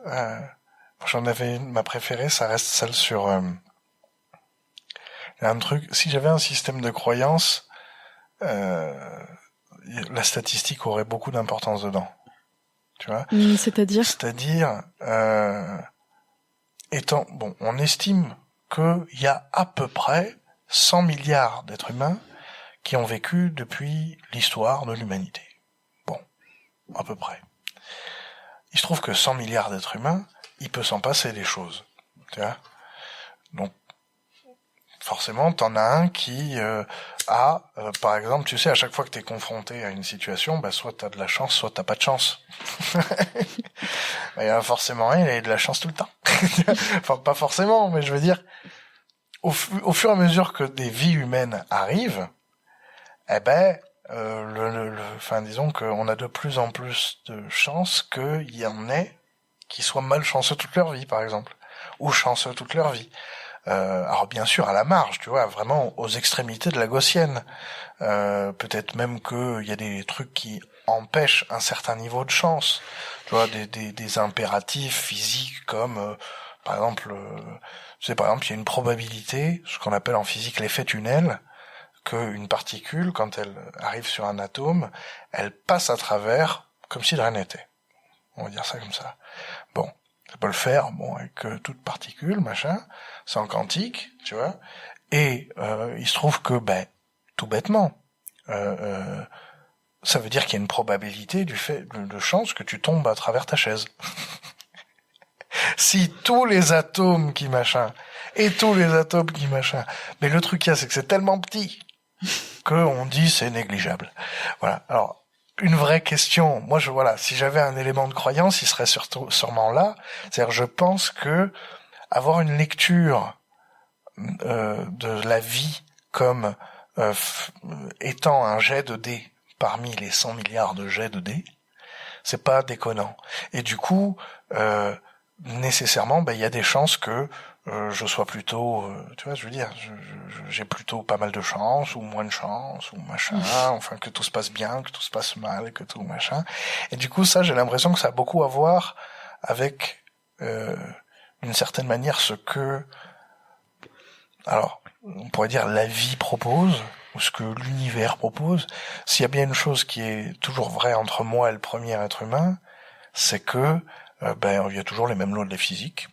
j'en avais ma préférée, ça reste celle sur, il y a un truc, si j'avais un système de croyance, la statistique aurait beaucoup d'importance dedans. Tu vois? C'est-à-dire? C'est-à-dire, on estime qu'il y a à peu près 100 milliards d'êtres humains qui ont vécu depuis l'histoire de l'humanité. Bon, à peu près. Il se trouve que 100 milliards d'êtres humains, il peut s'en passer des choses. Tu vois? Donc, forcément, t'en as un qui par exemple, tu sais, à chaque fois que t'es confronté à une situation, bah, soit t'as de la chance, soit t'as pas de chance. Il y a forcément un, il a de la chance tout le temps. Enfin, pas forcément, mais je veux dire, au fur et à mesure que des vies humaines arrivent, eh ben, enfin, disons qu'on a de plus en plus de chances qu'il y en ait qui soient malchanceux toute leur vie, par exemple, ou chanceux toute leur vie. Alors bien sûr à la marge, tu vois, vraiment aux extrémités de la gaussienne. Peut-être même que il y a des trucs qui empêchent un certain niveau de chance. Tu vois, des impératifs physiques comme par exemple, il y a une probabilité, ce qu'on appelle en physique l'effet tunnel, qu'une particule, quand elle arrive sur un atome, elle passe à travers comme si de rien n'était. On va dire ça comme ça. Bon. Ça peut le faire, avec toute particule, machin, c'est en quantique, tu vois. Et il se trouve que, tout bêtement, ça veut dire qu'il y a une probabilité de chance que tu tombes à travers ta chaise. Si tous les atomes qui machin, mais le truc qu'il y a, c'est que c'est tellement petit qu'on dit c'est négligeable. Voilà. Alors, une vraie question. Moi, si j'avais un élément de croyance, il serait sûrement là. C'est-à-dire, je pense que avoir une lecture de la vie comme étant un jet de dés parmi les 100 milliards de jets de dés, c'est pas déconnant. Et du coup, nécessairement, il y a des chances que je sois plutôt, tu vois, je veux dire, j'ai plutôt pas mal de chance ou moins de chance ou machin, enfin que tout se passe bien, que tout se passe mal, que tout machin. Et du coup, ça, j'ai l'impression que ça a beaucoup à voir avec, d'une certaine manière, ce que, alors, on pourrait dire la vie propose ou ce que l'univers propose. S'il y a bien une chose qui est toujours vraie entre moi et le premier être humain, c'est que il y a toujours les mêmes lois de la physique.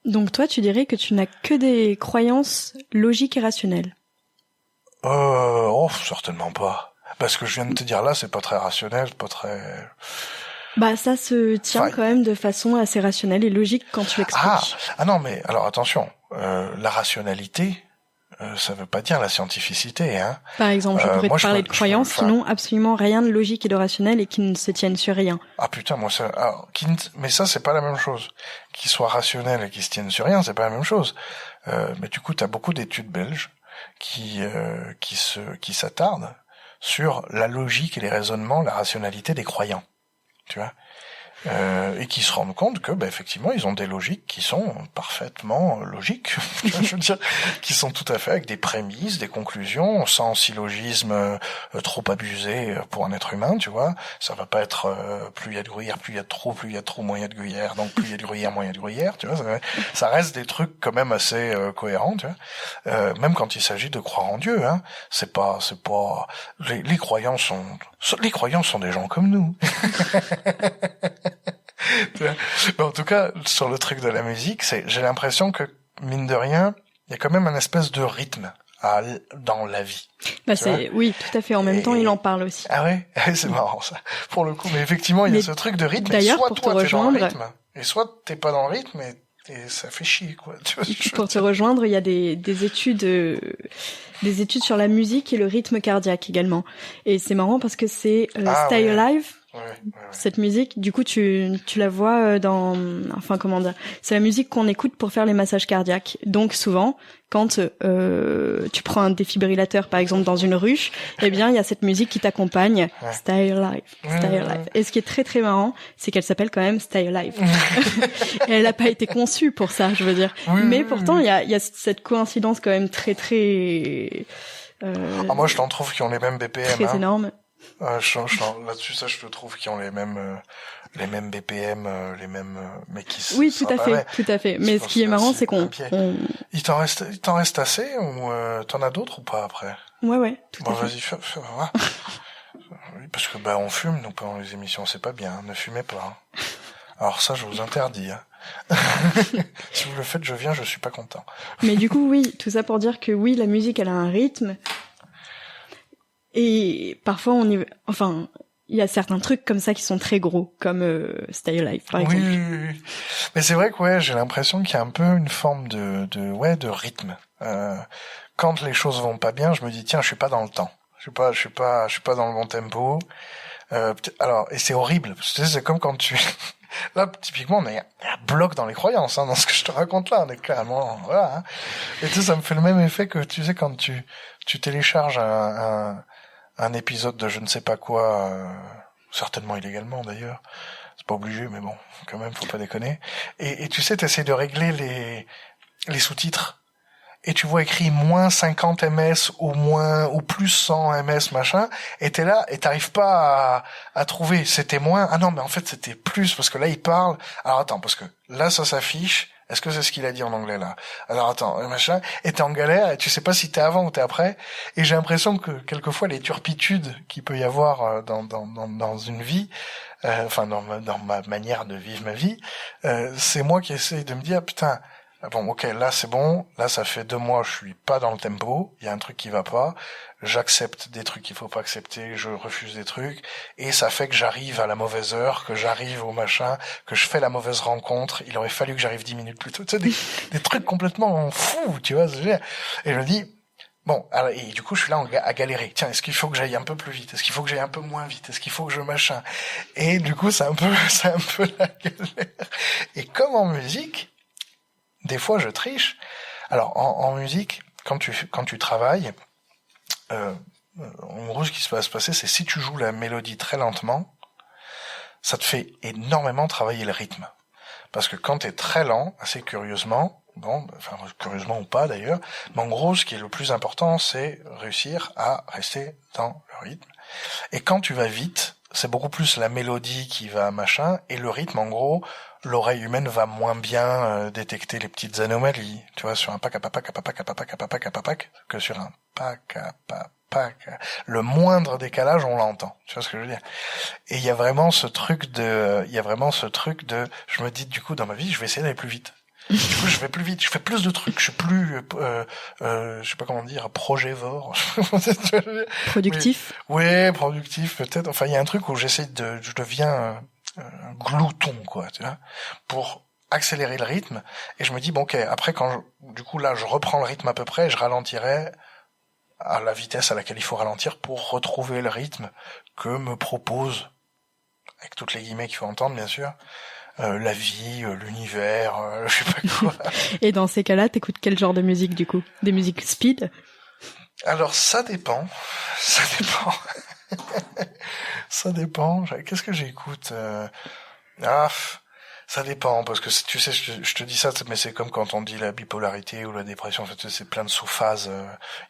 Donc toi, tu dirais que tu n'as que des croyances logiques et rationnelles? Certainement pas. Parce que je viens de te dire là, c'est pas très rationnel, c'est pas très... Ça se tient quand même de façon assez rationnelle et logique quand tu l'expliques. Ah non, mais alors attention, la rationalité, ça veut pas dire la scientificité, hein. Par exemple, je pourrais te parler de croyances qui n'ont absolument rien de logique et de rationnel et qui ne se tiennent sur rien. Ah putain, moi ça, mais ça c'est pas la même chose. Qu'ils soient rationnels et qu'ils se tiennent sur rien, c'est pas la même chose. Mais du coup, t'as beaucoup d'études belges qui s'attardent sur la logique et les raisonnements, la rationalité des croyants. Tu vois. et qui se rendent compte que, effectivement, ils ont des logiques qui sont parfaitement logiques, je veux dire, qui sont tout à fait avec des prémices, des conclusions, sans syllogisme trop abusé pour un être humain, tu vois. Ça va pas être plus il y a de gruyère, plus il y a de trou, plus il y a de trou, moins il y a de gruyère, donc plus il y a de gruyère, moins il y a de gruyère, tu vois. Ça reste des trucs quand même assez cohérents, tu vois. Même quand il s'agit de croire en Dieu, hein, c'est pas les croyants sont des gens comme nous. Mais en tout cas, sur le truc de la musique, j'ai l'impression que, mine de rien, il y a quand même un espèce de rythme dans la vie. Oui, tout à fait. En même temps, il en parle aussi. Ah ouais, c'est marrant ça. Pour le coup, mais effectivement, il y a ce truc de rythme. D'ailleurs, soit pour toi, te rejoindre, t'es dans le rythme, et soit t'es pas dans le rythme, et ça fait chier, quoi. Tu vois, pour te rejoindre, il y a des études sur la musique et le rythme cardiaque également. Et c'est marrant parce que c'est Stay Alive. Ouais. Cette musique, du coup, tu la vois comment dire, c'est la musique qu'on écoute pour faire les massages cardiaques. Donc souvent, quand tu prends un défibrillateur, par exemple, dans une ruche, eh bien, il y a cette musique qui t'accompagne, Stay Alive, Stay Alive. Et ce qui est très très marrant, c'est qu'elle s'appelle quand même Stay Alive. Et elle n'a pas été conçue pour ça, je veux dire. Mais pourtant, il y a cette coïncidence quand même très très. Moi, je t'en trouve qui ont les mêmes BPM. Très énorme. Là-dessus, ça, je te trouve qu'ils ont les mêmes BPM, mais qui. Oui, tout à fait. Mais ce qui est marrant, c'est qu'on. Il t'en reste assez ou t'en as d'autres ou pas après? Ouais, tout à fait. Vas-y, fais. Oui, parce que on fume nous pendant les émissions, c'est pas bien. Ne fumez pas. Hein. Alors ça, je vous interdis. Hein. Si vous le faites, je viens, je suis pas content. Mais du coup, oui, tout ça pour dire que oui, la musique, elle a un rythme. Et parfois, il y a certains trucs comme ça qui sont très gros, comme Stay Alive, par exemple. Oui. Mais c'est vrai que j'ai l'impression qu'il y a un peu une forme de rythme. Quand les choses vont pas bien, je me dis tiens, je suis pas dans le temps. Je suis pas dans le bon tempo. Alors, et c'est horrible. Tu sais, c'est comme quand tu là, typiquement, on est un bloc dans les croyances, hein, dans ce que je te raconte là. On est clairement, voilà. Hein. Et tu sais, ça me fait le même effet que, tu sais, quand tu télécharges un épisode de je ne sais pas quoi, certainement illégalement d'ailleurs. C'est pas obligé, mais bon, quand même, faut pas déconner. Et tu sais, t'essaies de régler les sous-titres. Et tu vois écrit moins 50 ms ou plus 100 ms machin, et t'es là et t'arrives pas à trouver. C'était moins. Ah non, mais en fait c'était plus parce que là il parle. Alors attends, parce que là ça s'affiche. Est-ce que c'est ce qu'il a dit en anglais là? Alors attends, machin. Et t'es en galère et tu sais pas si t'es avant ou t'es après. Et j'ai l'impression que quelquefois les turpitudes qu'il peut y avoir dans une vie, dans ma manière de vivre ma vie, c'est moi qui essaye de me dire putain. Bon, ok, là c'est bon, là ça fait 2 mois, je suis pas dans le tempo, il y a un truc qui va pas, j'accepte des trucs qu'il faut pas accepter, je refuse des trucs, et ça fait que j'arrive à la mauvaise heure, que j'arrive au machin, que je fais la mauvaise rencontre, il aurait fallu que j'arrive 10 minutes plus tôt, tu sais, des trucs complètement fous, tu vois, et je me dis, bon, alors, et du coup je suis là à galérer, tiens, est-ce qu'il faut que j'aille un peu plus vite, est-ce qu'il faut que j'aille un peu moins vite, est-ce qu'il faut que je machin, et du coup c'est un peu la galère, et comme en musique, des fois, je triche. Alors, en musique, quand tu travailles, en gros, ce qui va se passer, c'est si tu joues la mélodie très lentement, ça te fait énormément travailler le rythme. Parce que quand t'es très lent, assez curieusement, curieusement ou pas d'ailleurs, mais en gros, ce qui est le plus important, c'est réussir à rester dans le rythme. Et quand tu vas vite, c'est beaucoup plus la mélodie qui va machin, et le rythme, en gros, l'oreille humaine va moins bien détecter les petites anomalies, tu vois, sur un pac que sur un pac. Le moindre décalage, on l'entend. Tu vois ce que je veux dire? Et il y a vraiment ce truc de, je me dis, du coup, dans ma vie, je vais essayer d'aller plus vite. Du coup, je vais plus vite, je fais plus de trucs, je suis plus, je sais pas comment dire, progévore. Productif. Ouais, productif, peut-être. Enfin, il y a un truc où je deviens un glouton, quoi, tu vois, pour accélérer le rythme. Et je me dis, bon, ok, après, du coup, là, je reprends le rythme à peu près, et je ralentirai à la vitesse à laquelle il faut ralentir pour retrouver le rythme que me propose, avec toutes les guillemets qu'il faut entendre, bien sûr, la vie, l'univers, je sais pas quoi. Et dans ces cas-là, t'écoutes quel genre de musique, du coup? Des musiques speed? Alors, ça dépend. Ça dépend. Qu'est-ce que j'écoute? Ça dépend, parce que tu sais, je te dis ça, mais c'est comme quand on dit la bipolarité ou la dépression, en fait, c'est plein de sous-phases,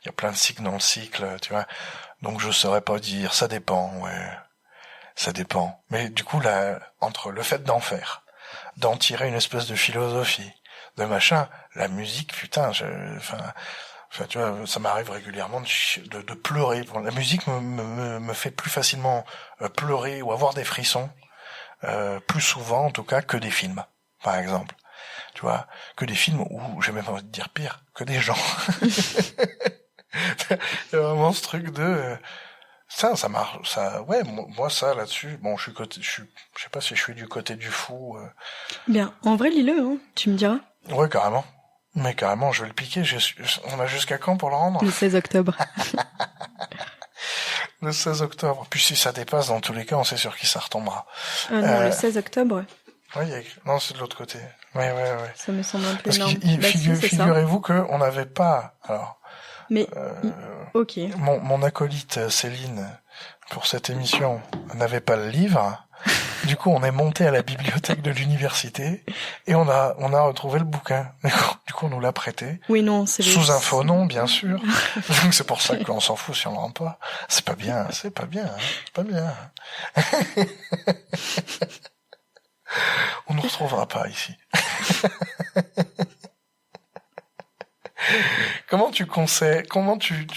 il y a plein de cycles dans le cycle, tu vois. Donc je saurais pas dire, ça dépend, ouais. Ça dépend. Mais du coup, là, entre le fait d'en faire, d'en tirer une espèce de philosophie, de machin, la musique, putain, enfin, tu vois, ça m'arrive régulièrement de pleurer. Bon, la musique me fait plus facilement pleurer ou avoir des frissons, plus souvent en tout cas que des films, par exemple. Tu vois, que des films où j'ai même envie de dire pire, que des gens. Il y a vraiment ce truc de ça marche, ça, ouais, moi ça là-dessus, bon, je sais pas si je suis du côté du fou. Bien, en vrai, lis-le, hein, tu me diras. Ouais, carrément. Mais carrément, je vais le piquer. On a jusqu'à quand pour le rendre? Le 16 octobre. Le 16 octobre. Puis si ça dépasse, dans tous les cas, on sait sur qui ça retombera. Non, le 16 octobre. Oui, non, c'est de l'autre côté. Ouais. Ça me semble un peu parce énorme. Figurez-vous qu'on n'avait pas, alors. Mais, ok. Mon acolyte Céline, pour cette émission, n'avait pas le livre. Du coup, on est monté à la bibliothèque de l'université et on a retrouvé le bouquin. Du coup, on nous l'a prêté. Oui, non, c'est sous un faux nom, bien sûr. Donc c'est pour ça qu'on s'en fout si on le rend pas. C'est pas bien. On ne retrouvera pas ici. Comment tu conseilles, comment dire,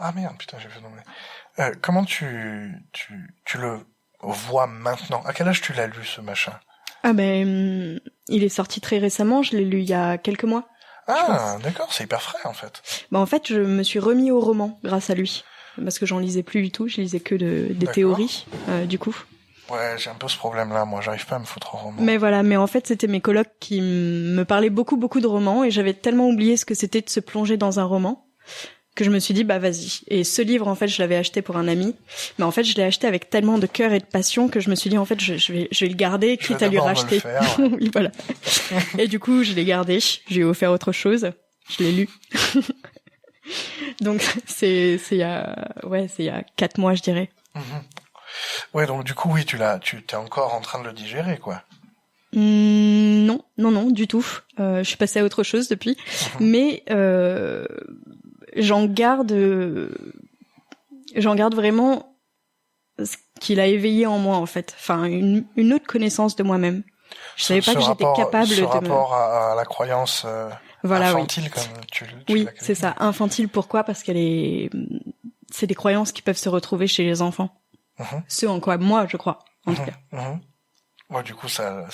ah merde, putain, j'ai fait nommer. Comment tu le vois maintenant? À quel âge tu l'as lu, ce machin? Ah ben, il est sorti très récemment, je l'ai lu il y a quelques mois. Ah, d'accord, c'est hyper frais, en fait. Bah, en fait, je me suis remis au roman grâce à lui. Parce que j'en lisais plus du tout, je lisais que des théories, du coup. Ouais, j'ai un peu ce problème-là, moi, j'arrive pas à me foutre au roman. Mais voilà, mais en fait, c'était mes colocs qui me parlaient beaucoup de romans, et j'avais tellement oublié ce que c'était de se plonger dans un roman, que je me suis dit, bah vas-y. Et ce livre, en fait, je l'avais acheté pour un ami, mais en fait, je l'ai acheté avec tellement de cœur et de passion que je me suis dit, en fait, je vais le garder, quitte à lui racheter. Oui, voilà. Et du coup, je l'ai gardé, je lui ai offert autre chose, je l'ai lu. Donc, c'est il y a 4 mois, je dirais. Ouais, donc du coup, oui, tu t'es encore en train de le digérer, quoi. Non, du tout. Je suis passée à autre chose depuis, mais j'en garde vraiment ce qu'il a éveillé en moi, en fait. Enfin, une autre connaissance de moi-même. Je savais pas que j'étais capable de rapport à la croyance infantile, oui. Comme tu oui, c'est ça. Infantile, pourquoi? Parce c'est des croyances qui peuvent se retrouver chez les enfants. Ce en quoi moi je crois, en tout cas. Ouais, du coup, ça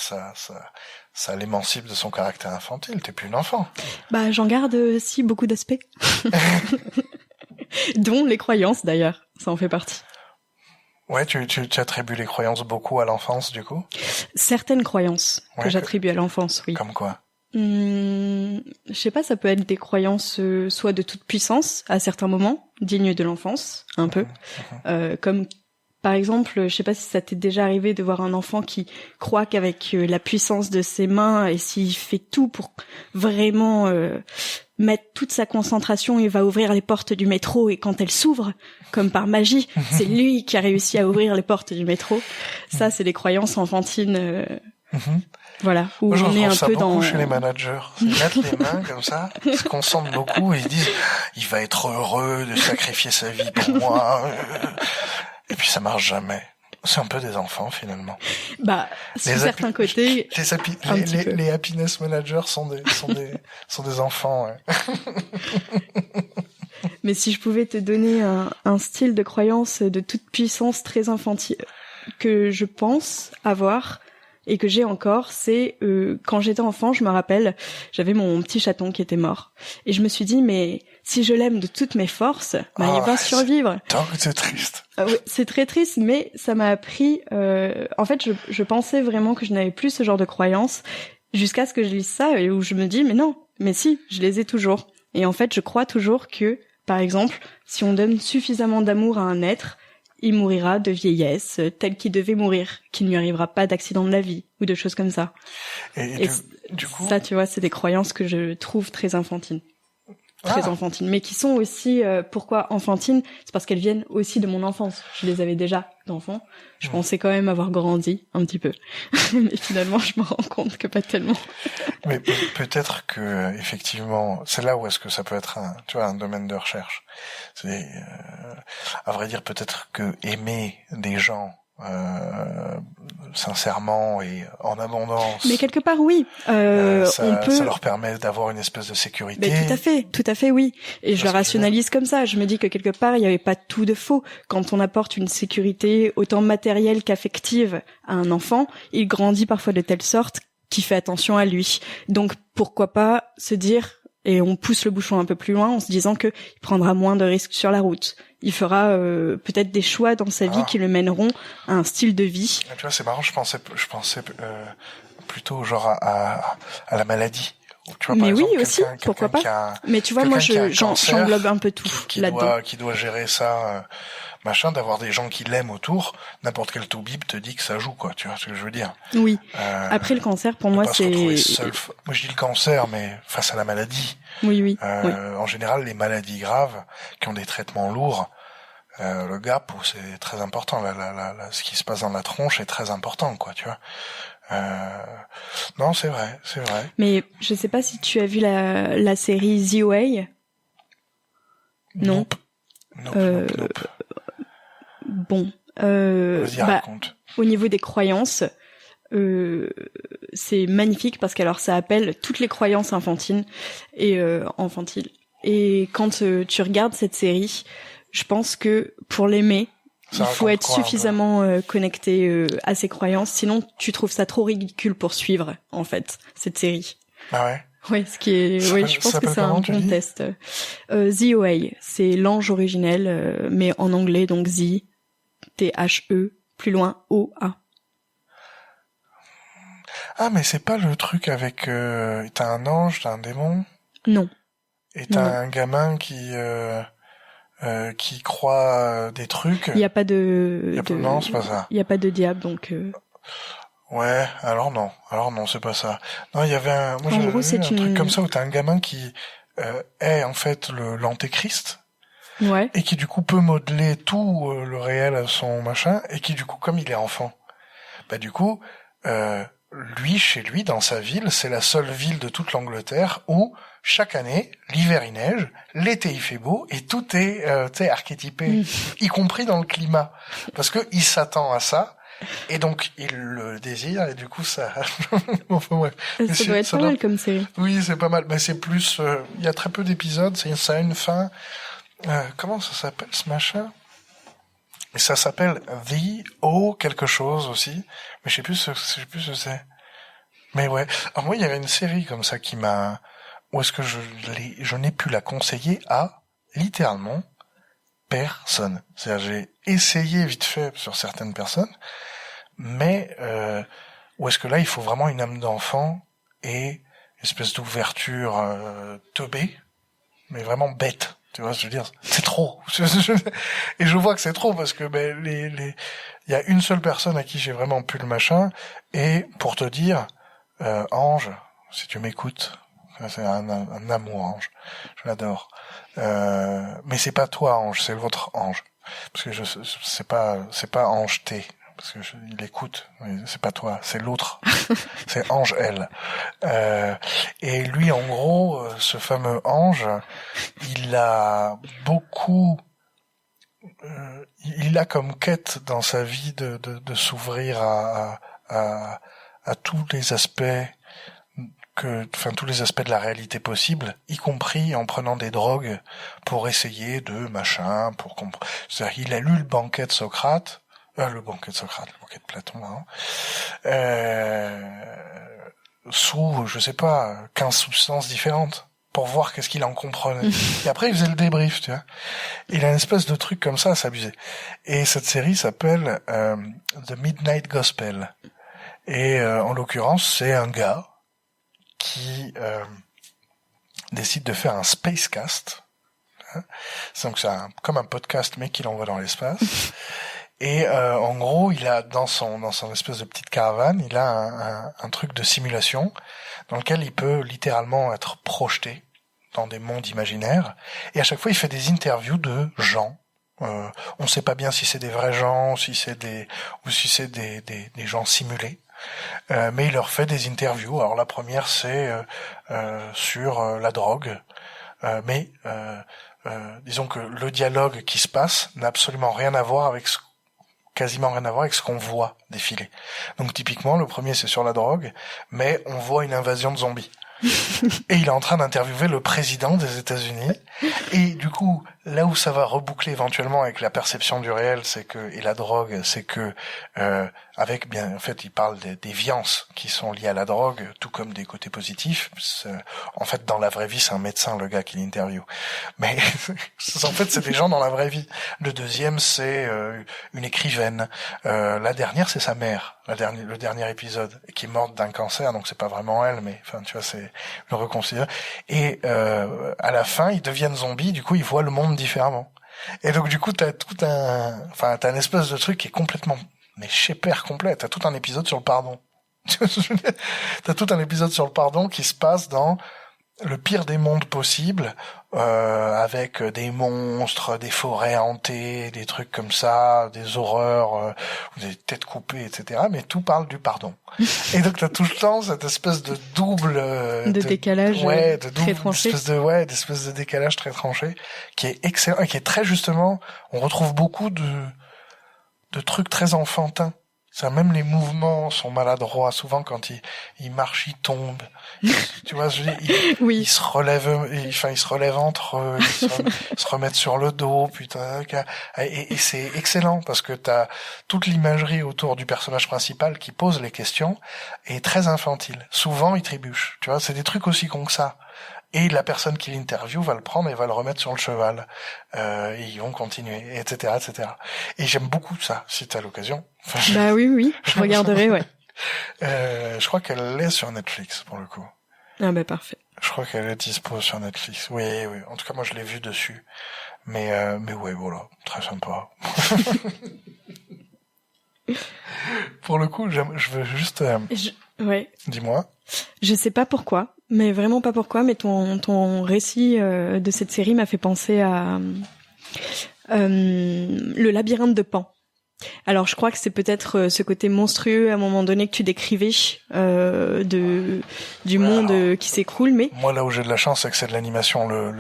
l'émancipe de son caractère infantile. T'es plus une enfant. Bah, j'en garde aussi beaucoup d'aspects. Dont les croyances, d'ailleurs. Ça en fait partie. Ouais, tu attribues les croyances beaucoup à l'enfance, du coup? Certaines croyances que j'attribue à l'enfance, oui. Comme quoi? Je sais pas, ça peut être des croyances soit de toute puissance, à certains moments, dignes de l'enfance, un peu. Comme... Par exemple, je sais pas si ça t'est déjà arrivé de voir un enfant qui croit qu'avec la puissance de ses mains et s'il fait tout pour vraiment mettre toute sa concentration, il va ouvrir les portes du métro et quand elles s'ouvrent, comme par magie, c'est lui qui a réussi à ouvrir les portes du métro. Ça, c'est des croyances enfantines. Voilà, où moi, on est un ça peu beaucoup dans chez les managers. Ils mettent les mains comme ça, ils se concentrent beaucoup et ils se disent il va être heureux de sacrifier sa vie pour moi. Et puis ça marche jamais. C'est un peu des enfants finalement. Bah, sur certains côtés, les happiness managers sont des enfants. Ouais. Mais si je pouvais te donner un style de croyance de toute puissance très infantile que je pense avoir et que j'ai encore, c'est quand j'étais enfant, je me rappelle, j'avais mon petit chaton qui était mort et je me suis dit mais si je l'aime de toutes mes forces, il va survivre. C'est triste. Oui, c'est très triste, mais ça m'a appris... en fait, je pensais vraiment que je n'avais plus ce genre de croyances jusqu'à ce que je lise ça et où je me dis, mais non, mais si, je les ai toujours. Et en fait, je crois toujours que, par exemple, si on donne suffisamment d'amour à un être, il mourira de vieillesse tel qu'il devait mourir, qu'il ne lui arrivera pas d'accident de la vie ou de choses comme ça. Et du coup... Ça, tu vois, c'est des croyances que je trouve très infantines. très enfantines, mais qui sont aussi pourquoi enfantines, c'est parce qu'elles viennent aussi de mon enfance. Je les avais déjà d'enfants. Je pensais quand même avoir grandi un petit peu, mais finalement je me rends compte que pas tellement. Mais peut-être que effectivement, c'est là où est-ce que ça peut être un domaine de recherche. C'est à vrai dire peut-être que aimer des gens sincèrement et en abondance. Mais quelque part, oui. Ça ça leur permet d'avoir une espèce de sécurité. Mais tout à fait, oui. Et je le rationalise comme ça. Je me dis que quelque part, il n'y avait pas tout de faux. Quand on apporte une sécurité autant matérielle qu'affective à un enfant, il grandit parfois de telle sorte qu'il fait attention à lui. Donc, pourquoi pas se dire, et on pousse le bouchon un peu plus loin en se disant que il prendra moins de risques sur la route. Il fera peut-être des choix dans sa vie qui le mèneront à un style de vie. Tu vois, c'est marrant, je pensais plutôt genre à la maladie. Tu vois, mais par oui, exemple, aussi, pourquoi pas. Mais tu vois, moi, j'englobe un peu tout là-dedans. Qui doit gérer ça, machin, d'avoir des gens qui l'aiment autour. N'importe quel toubib te dit que ça joue, quoi. Tu vois ce que je veux dire? Oui. Après, le cancer, pour moi, c'est... Moi, je dis le cancer, mais face à la maladie. Oui. En général, les maladies graves, qui ont des traitements lourds, le gap, c'est très important. Ce qui se passe dans la tronche est très important, quoi, tu vois. Non, c'est vrai. Mais je sais pas si tu as vu la série The Way. Non. Nope. Bon. Vas-y, raconte. Au niveau des croyances, c'est magnifique parce qu'alors ça appelle toutes les croyances infantiles. Et quand tu regardes cette série, je pense que pour l'aimer, il faut être suffisamment connecté à ses croyances, sinon tu trouves ça trop ridicule pour suivre en fait cette série. Ah ouais. Oui, je pense que c'est un bon test. The Way, c'est l'ange originel, mais en anglais donc The, T-H-E, plus loin O-A. Ah mais c'est pas le truc avec t'as un ange, t'as un démon. Non. Et t'as un gamin qui croit des trucs. Il y a pas de. Non, c'est pas ça. Il y a pas de diable donc. Ouais, alors non, c'est pas ça. Non, il y avait un truc comme ça où t'as un gamin qui est en fait l'antéchrist. Ouais. Et qui du coup peut modeler tout le réel à son machin, et qui du coup, comme il est enfant, du coup, chez lui, dans sa ville, c'est la seule ville de toute l'Angleterre où chaque année, l'hiver il neige, l'été il fait beau, et tout est archétypé, y compris dans le climat, parce que il s'attend à ça. Et donc il le désire, et du coup ça. Enfin, ouais. Ça doit être pas mal comme série. Oui, c'est pas mal, mais c'est plus. Il y a très peu d'épisodes, ça a une fin. Comment ça s'appelle ce machin? Et ça s'appelle The O quelque chose aussi, mais je sais plus ce que c'est. Mais ouais. Alors moi, il y avait une série comme ça qui m'a. Où est-ce que je n'ai pu la conseiller à littéralement personne. C'est-à-dire j'ai essayé vite fait sur certaines personnes, mais où est-ce que là il faut vraiment une âme d'enfant et une espèce d'ouverture teubée, mais vraiment bête. Tu vois, je veux dire, c'est trop. Et je vois que c'est trop parce que il y a une seule personne à qui j'ai vraiment pu le machin, et pour te dire, Ange, si tu m'écoutes, c'est un amour, Ange, je l'adore. Mais c'est pas toi, Ange, c'est votre Ange, parce que c'est pas Ange T, parce que il écoute, mais c'est pas toi, c'est l'autre, c'est Ange L. Et lui, en gros, ce fameux Ange, il a beaucoup, il a comme quête dans sa vie de s'ouvrir à tous les aspects tous les aspects de la réalité possible, y compris en prenant des drogues pour essayer de machin, pour comprendre. C'est-à-dire, il a lu le banquet de Platon, sous, je sais pas, 15 substances différentes, pour voir qu'est-ce qu'il en comprenait. Et après, il faisait le débrief, tu vois. Il a une espèce de truc comme ça à s'abuser. Et cette série s'appelle The Midnight Gospel. Et en l'occurrence, c'est un gars qui décide de faire un spacecast. Donc c'est comme un podcast, mais qu'il envoie dans l'espace. Et en gros, il a dans son espèce de petite caravane, il a un truc de simulation dans lequel il peut littéralement être projeté dans des mondes imaginaires, et à chaque fois il fait des interviews de gens. On sait pas bien si c'est des vrais gens, ou si c'est des gens simulés. Mais il leur fait des interviews. Alors la première c'est sur la drogue, mais disons que le dialogue qui se passe n'a absolument rien à voir avec quasiment rien à voir avec ce qu'on voit défiler. Donc typiquement le premier c'est sur la drogue, mais on voit une invasion de zombies. Et il est en train d'interviewer le président des États-Unis. Et du coup, là où ça va reboucler éventuellement avec la perception du réel, et la drogue, c'est que avec bien, en fait, il parle des déviances qui sont liées à la drogue, tout comme des côtés positifs. En fait, dans la vraie vie, c'est un médecin, le gars qui l'interviewe. Mais en fait, c'est des gens dans la vraie vie. Le deuxième, c'est une écrivaine. La dernière, c'est sa mère. Le dernier épisode, qui est morte d'un cancer, donc c'est pas vraiment elle, mais enfin, tu vois, c'est le reconsidère. Et à la fin, ils deviennent zombies. Du coup, ils voient le monde différemment. Et donc, du coup, t'as un espèce de truc qui est complètement, mais chez-père complet. T'as tout un épisode sur le pardon. T'as tout un épisode sur le pardon qui se passe dans le pire des mondes possibles, avec des monstres, des forêts hantées, des trucs comme ça, des horreurs, des têtes coupées, etc. Mais tout parle du pardon. Et donc t'as tout le temps cette espèce de double de décalage, très tranché, d'espèce de décalage très tranché, qui est excellent et qui est très justement. On retrouve beaucoup de trucs très enfantins. Ça, même les mouvements sont maladroits. Souvent, quand il marche, il tombe. Tu vois, il se relève, ils se relèvent entre eux, ils se remettent sur le dos, putain. Et c'est excellent parce que t'as toute l'imagerie autour du personnage principal qui pose les questions est très infantile. Souvent, il trébuche. Tu vois, c'est des trucs aussi cons que ça. Et la personne qui l'interviewe va le prendre et va le remettre sur le cheval. Et ils vont continuer, etc., etc. Et j'aime beaucoup ça, si t'as l'occasion. Enfin, bah oui, je regarderai, ouais. Je crois qu'elle est sur Netflix, pour le coup. Ah bah parfait. Je crois qu'elle est dispo sur Netflix. Oui. En tout cas, moi, je l'ai vue dessus. Mais ouais, voilà. Très sympa. Pour le coup, je veux juste... Ouais. Dis-moi. Je sais pas pourquoi, mais vraiment pas pourquoi, mais ton récit de cette série m'a fait penser à le labyrinthe de Pan. Alors je crois que c'est peut-être ce côté monstrueux à un moment donné que tu décrivais du monde qui s'écroule, mais moi là où j'ai de la chance c'est que c'est de l'animation. Le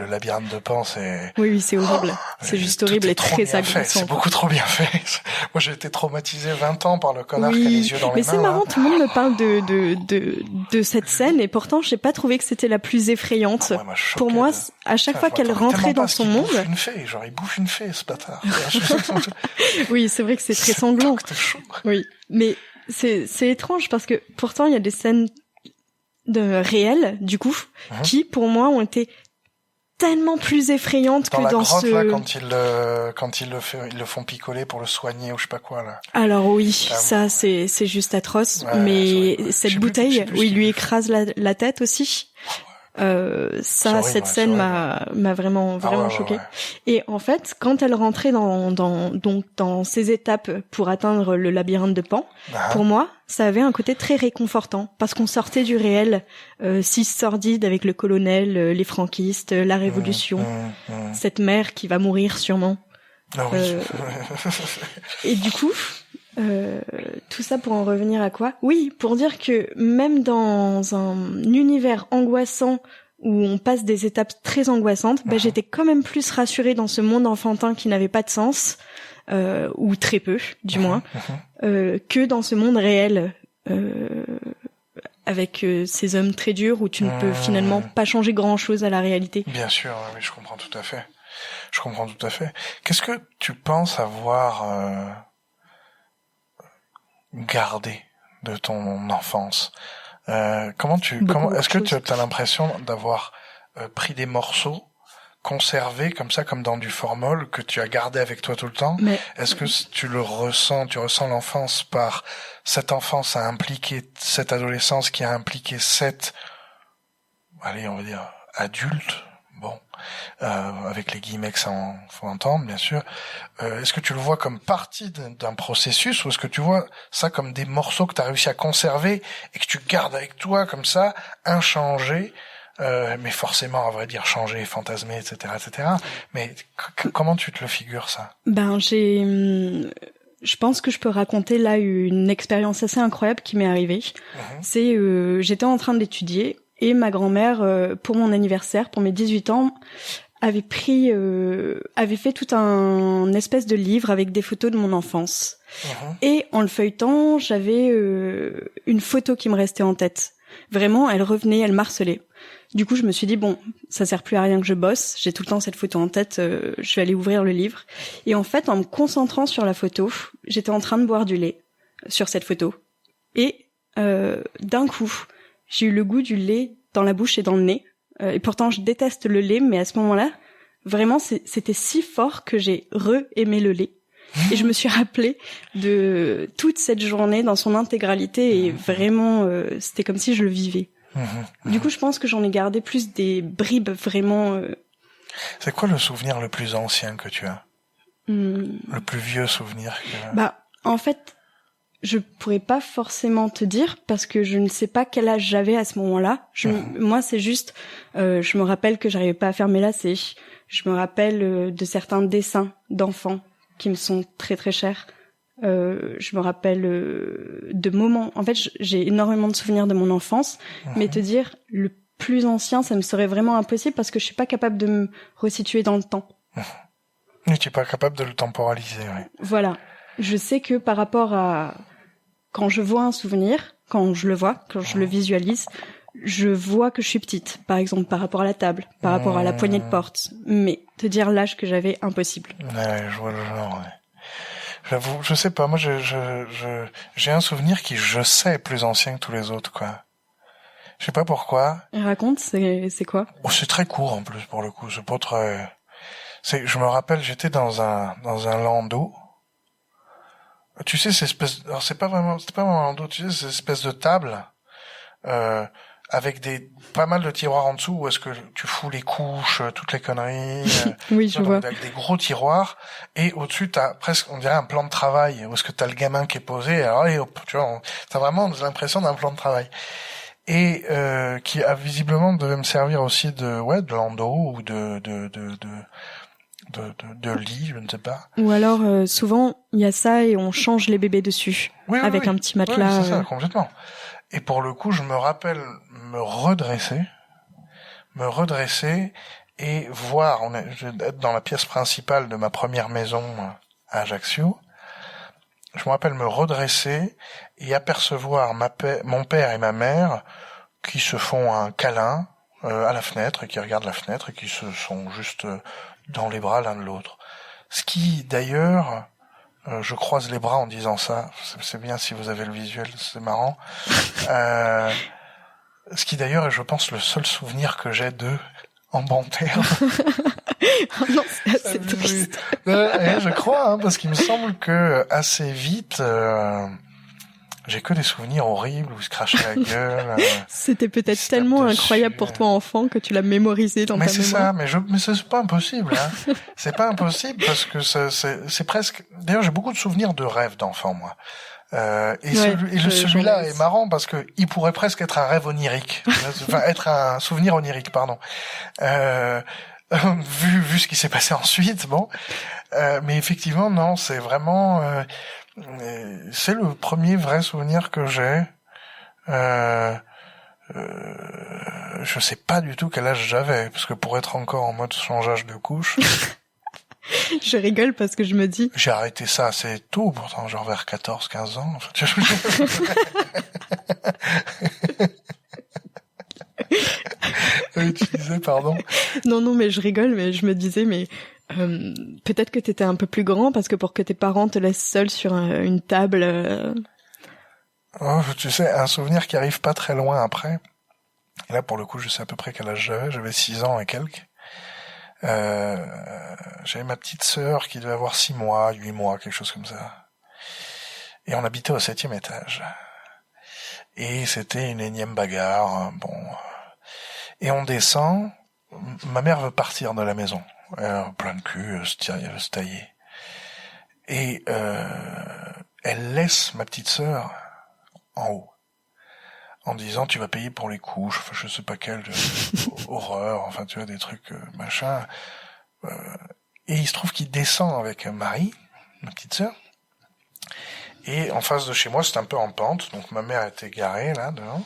labyrinthe de Pan, c'est oui c'est horrible, c'est juste horrible et très agressant. C'est beaucoup trop bien fait. Moi j'ai été traumatisé 20 ans par le connard qui a les yeux dans les mains. Mais c'est marrant, tout le monde me parle de cette scène et pourtant j'ai pas trouvé que c'était la plus effrayante. Pour moi, à chaque fois qu'elle rentrait dans son monde, il bouffe une fée ce bâtard. Oui, c'est vrai que c'est très sanglant. Oui, mais c'est étrange parce que pourtant il y a des scènes réelles du coup qui pour moi ont été tellement plus effrayantes que dans ce là quand ils le font picoler pour le soigner ou je sais pas quoi là. Alors oui, ça c'est juste atroce, mais cette bouteille où il lui écrase la tête aussi. Cette scène m'a vraiment choquée. Ouais. Et en fait, quand elle rentrait dans ces étapes pour atteindre le labyrinthe de Pan, pour moi, ça avait un côté très réconfortant parce qu'on sortait du réel si sordide avec le colonel, les franquistes, la révolution, cette mère qui va mourir sûrement. Ah oui. Et du coup, tout ça pour en revenir à quoi ? Oui, pour dire que même dans un univers angoissant où on passe des étapes très angoissantes, j'étais quand même plus rassurée dans ce monde enfantin qui n'avait pas de sens, ou très peu, du moins, que dans ce monde réel, avec ces hommes très durs où tu ne peux finalement pas changer grand-chose à la réalité. Bien sûr, oui, je comprends tout à fait. Qu'est-ce que tu penses avoir gardé de ton enfance? Est-ce que tu as l'impression d'avoir pris des morceaux conservés comme ça, comme dans du formol que tu as gardé avec toi tout le temps? Est-ce que tu ressens l'enfance par cette enfance a impliqué cette adolescence qui a impliqué cette, allez, on va dire, adulte? Bon, avec les guillemets que ça faut entendre, bien sûr. Est-ce que tu le vois comme partie d'un processus ou est-ce que tu vois ça comme des morceaux que tu as réussi à conserver et que tu gardes avec toi comme ça, inchangés, mais forcément, à vrai dire, changé, fantasmé, etc., etc. Mais comment tu te le figures, ça? Je pense que je peux raconter là une expérience assez incroyable qui m'est arrivée. C'est j'étais en train d'étudier et ma grand-mère, pour mon anniversaire, pour mes 18 ans, avait fait tout un espèce de livre avec des photos de mon enfance. Et en le feuilletant, j'avais une photo qui me restait en tête. Vraiment, elle revenait, elle m'harcelait. Du coup, je me suis dit, bon, ça sert plus à rien que je bosse, j'ai tout le temps cette photo en tête, je vais aller ouvrir le livre. Et en fait, en me concentrant sur la photo, j'étais en train de boire du lait sur cette photo. Et d'un coup, j'ai eu le goût du lait dans la bouche et dans le nez. Et pourtant, je déteste le lait, mais à ce moment-là, vraiment, c'était si fort que j'ai re-aimé le lait. Et je me suis rappelée de toute cette journée dans son intégralité et vraiment, c'était comme si je le vivais. Du coup, je pense que j'en ai gardé plus des bribes vraiment. C'est quoi le souvenir le plus ancien que tu as? Le plus vieux souvenir que... En fait, je pourrais pas forcément te dire parce que je ne sais pas quel âge j'avais à ce moment-là. Moi, c'est juste, je me rappelle que j'arrivais pas à faire mes lacets. Je me rappelle de certains dessins d'enfants qui me sont très très chers. Je me rappelle de moments. En fait, j'ai énormément de souvenirs de mon enfance, mais te dire le plus ancien, ça me serait vraiment impossible parce que je suis pas capable de me resituer dans le temps. Mais tu es pas capable de le temporaliser, oui. Voilà. Je sais que par rapport à quand je vois un souvenir, quand je le vois, quand je le visualise, je vois que je suis petite, par exemple par rapport à la table, par rapport à la poignée de porte. Mais te dire l'âge que j'avais, impossible. Ouais, je vois le genre, ouais. J'avoue, je sais pas, moi j'ai un souvenir qui, je sais, est plus ancien que tous les autres, quoi. Je sais pas pourquoi. Raconte, c'est quoi? Oh, c'est très court en plus pour le coup, c'est pas très... je me rappelle, j'étais dans un landau. Tu sais, alors c'était pas vraiment un landau, tu sais, cette espèce de table, avec pas mal de tiroirs en dessous où est-ce que tu fous les couches, toutes les conneries. Oui, je vois. Avec des gros tiroirs, et au-dessus t'as presque, on dirait un plan de travail, où est-ce que t'as le gamin qui est posé, alors et hop, tu vois, t'as vraiment l'impression d'un plan de travail. Et qui a visiblement devait me servir aussi de landau ou de lit, je ne sais pas. Ou alors souvent il y a ça et on change les bébés dessus avec un petit matelas. Oui, c'est ça, complètement. Et pour le coup, je me rappelle me redresser et voir, être dans la pièce principale de ma première maison à Ajaccio. Je me rappelle me redresser et apercevoir mon père et ma mère qui se font un câlin à la fenêtre et qui regardent la fenêtre et qui se sont juste dans les bras l'un de l'autre. Ce qui, d'ailleurs, je croise les bras en disant ça, c'est bien si vous avez le visuel, c'est marrant. Ce qui, d'ailleurs, est, je pense, le seul souvenir que j'ai d'eux en bon terme. Oh non, c'est assez triste. Je crois, parce qu'il me semble que assez vite... j'ai que des souvenirs horribles où il se crachait la gueule. C'était peut-être tellement incroyable pour toi enfant que tu l'as mémorisé dans ta mémoire. Mais c'est ça, mais c'est pas impossible, hein. C'est pas impossible parce que c'est presque, d'ailleurs j'ai beaucoup de souvenirs de rêves d'enfant, moi. Celui-là est marrant parce que il pourrait presque être un rêve onirique. Enfin, être un souvenir onirique, pardon. Vu ce qui s'est passé ensuite, bon. Mais effectivement, non, c'est vraiment, c'est le premier vrai souvenir que j'ai. Je sais pas du tout quel âge j'avais, parce que pour être encore en mode changeage de couche... Je rigole parce que je me dis... J'ai arrêté ça assez tôt, pourtant, genre vers 14-15 ans. Enfin, tu disais, pardon. Non, mais je rigole, mais je me disais, mais... peut-être que t'étais un peu plus grand parce que pour que tes parents te laissent seul sur une table... Oh, tu sais, un souvenir qui arrive pas très loin après. Et là, pour le coup, je sais à peu près quel âge j'avais. J'avais 6 ans et quelques. J'avais ma petite sœur qui devait avoir 6 mois, 8 mois, quelque chose comme ça. Et on habitait au 7e étage. Et c'était une énième bagarre, bon. Et on descend. Ma mère veut partir de la maison. Plein de cul, se tailler. Et elle laisse ma petite sœur en en disant tu vas payer pour les couches, enfin je sais pas quelle horreur, enfin tu vois des trucs machin. Et il se trouve qu'il descend avec Marie, ma petite sœur. Et en face de chez moi, c'est un peu en pente, donc ma mère était garée là devant,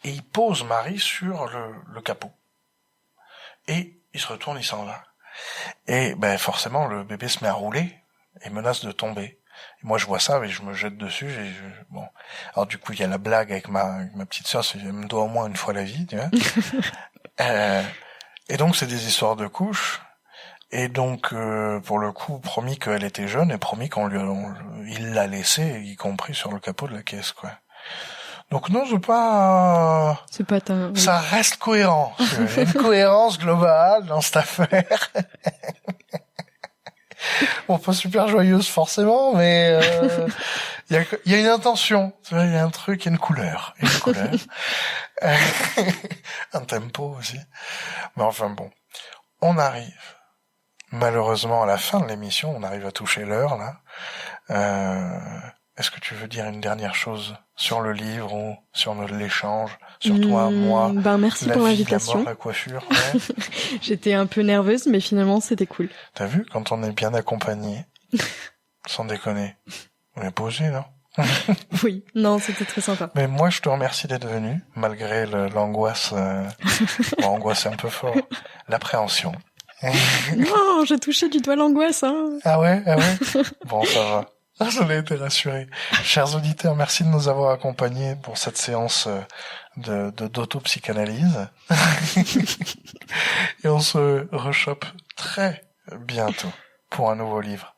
et il pose Marie sur le capot. Et il se retourne, il s'en va. Et ben forcément, le bébé se met à rouler et menace de tomber. Et moi, je vois ça et je me jette dessus. Bon, alors du coup, il y a la blague avec ma petite sœur, elle me doit au moins une fois la vie, tu vois. Et donc, c'est des histoires de couches. Et donc, pour le coup, promis qu'elle était jeune et promis il l'a laissée, y compris sur le capot de la caisse, quoi. Donc non, c'est pas ça reste cohérent. Il y a une cohérence globale dans cette affaire. Bon, pas super joyeuse forcément, mais il y a une intention. Tu vois, il y a un truc, il y a une couleur. Un tempo aussi. Mais enfin bon, on arrive. Malheureusement, à la fin de l'émission, on arrive à toucher l'heure, là. Est-ce que tu veux dire une dernière chose sur le livre ou sur l'échange, sur toi, moi, merci pour l'invitation. La mort, la coiffure. Ouais. J'étais un peu nerveuse, mais finalement, c'était cool. T'as vu, quand on est bien accompagné, sans déconner, on est posé, non? Oui, non, c'était très sympa. Mais moi, je te remercie d'être venu, malgré l'angoisse, l'angoisse un peu fort, l'appréhension. Non, j'ai touché du doigt l'angoisse, hein. Ah ouais? Bon, ça va. J'en ai été rassuré. Chers auditeurs, merci de nous avoir accompagnés pour cette séance d'autopsychanalyse. Et on se rechoppe très bientôt pour un nouveau livre.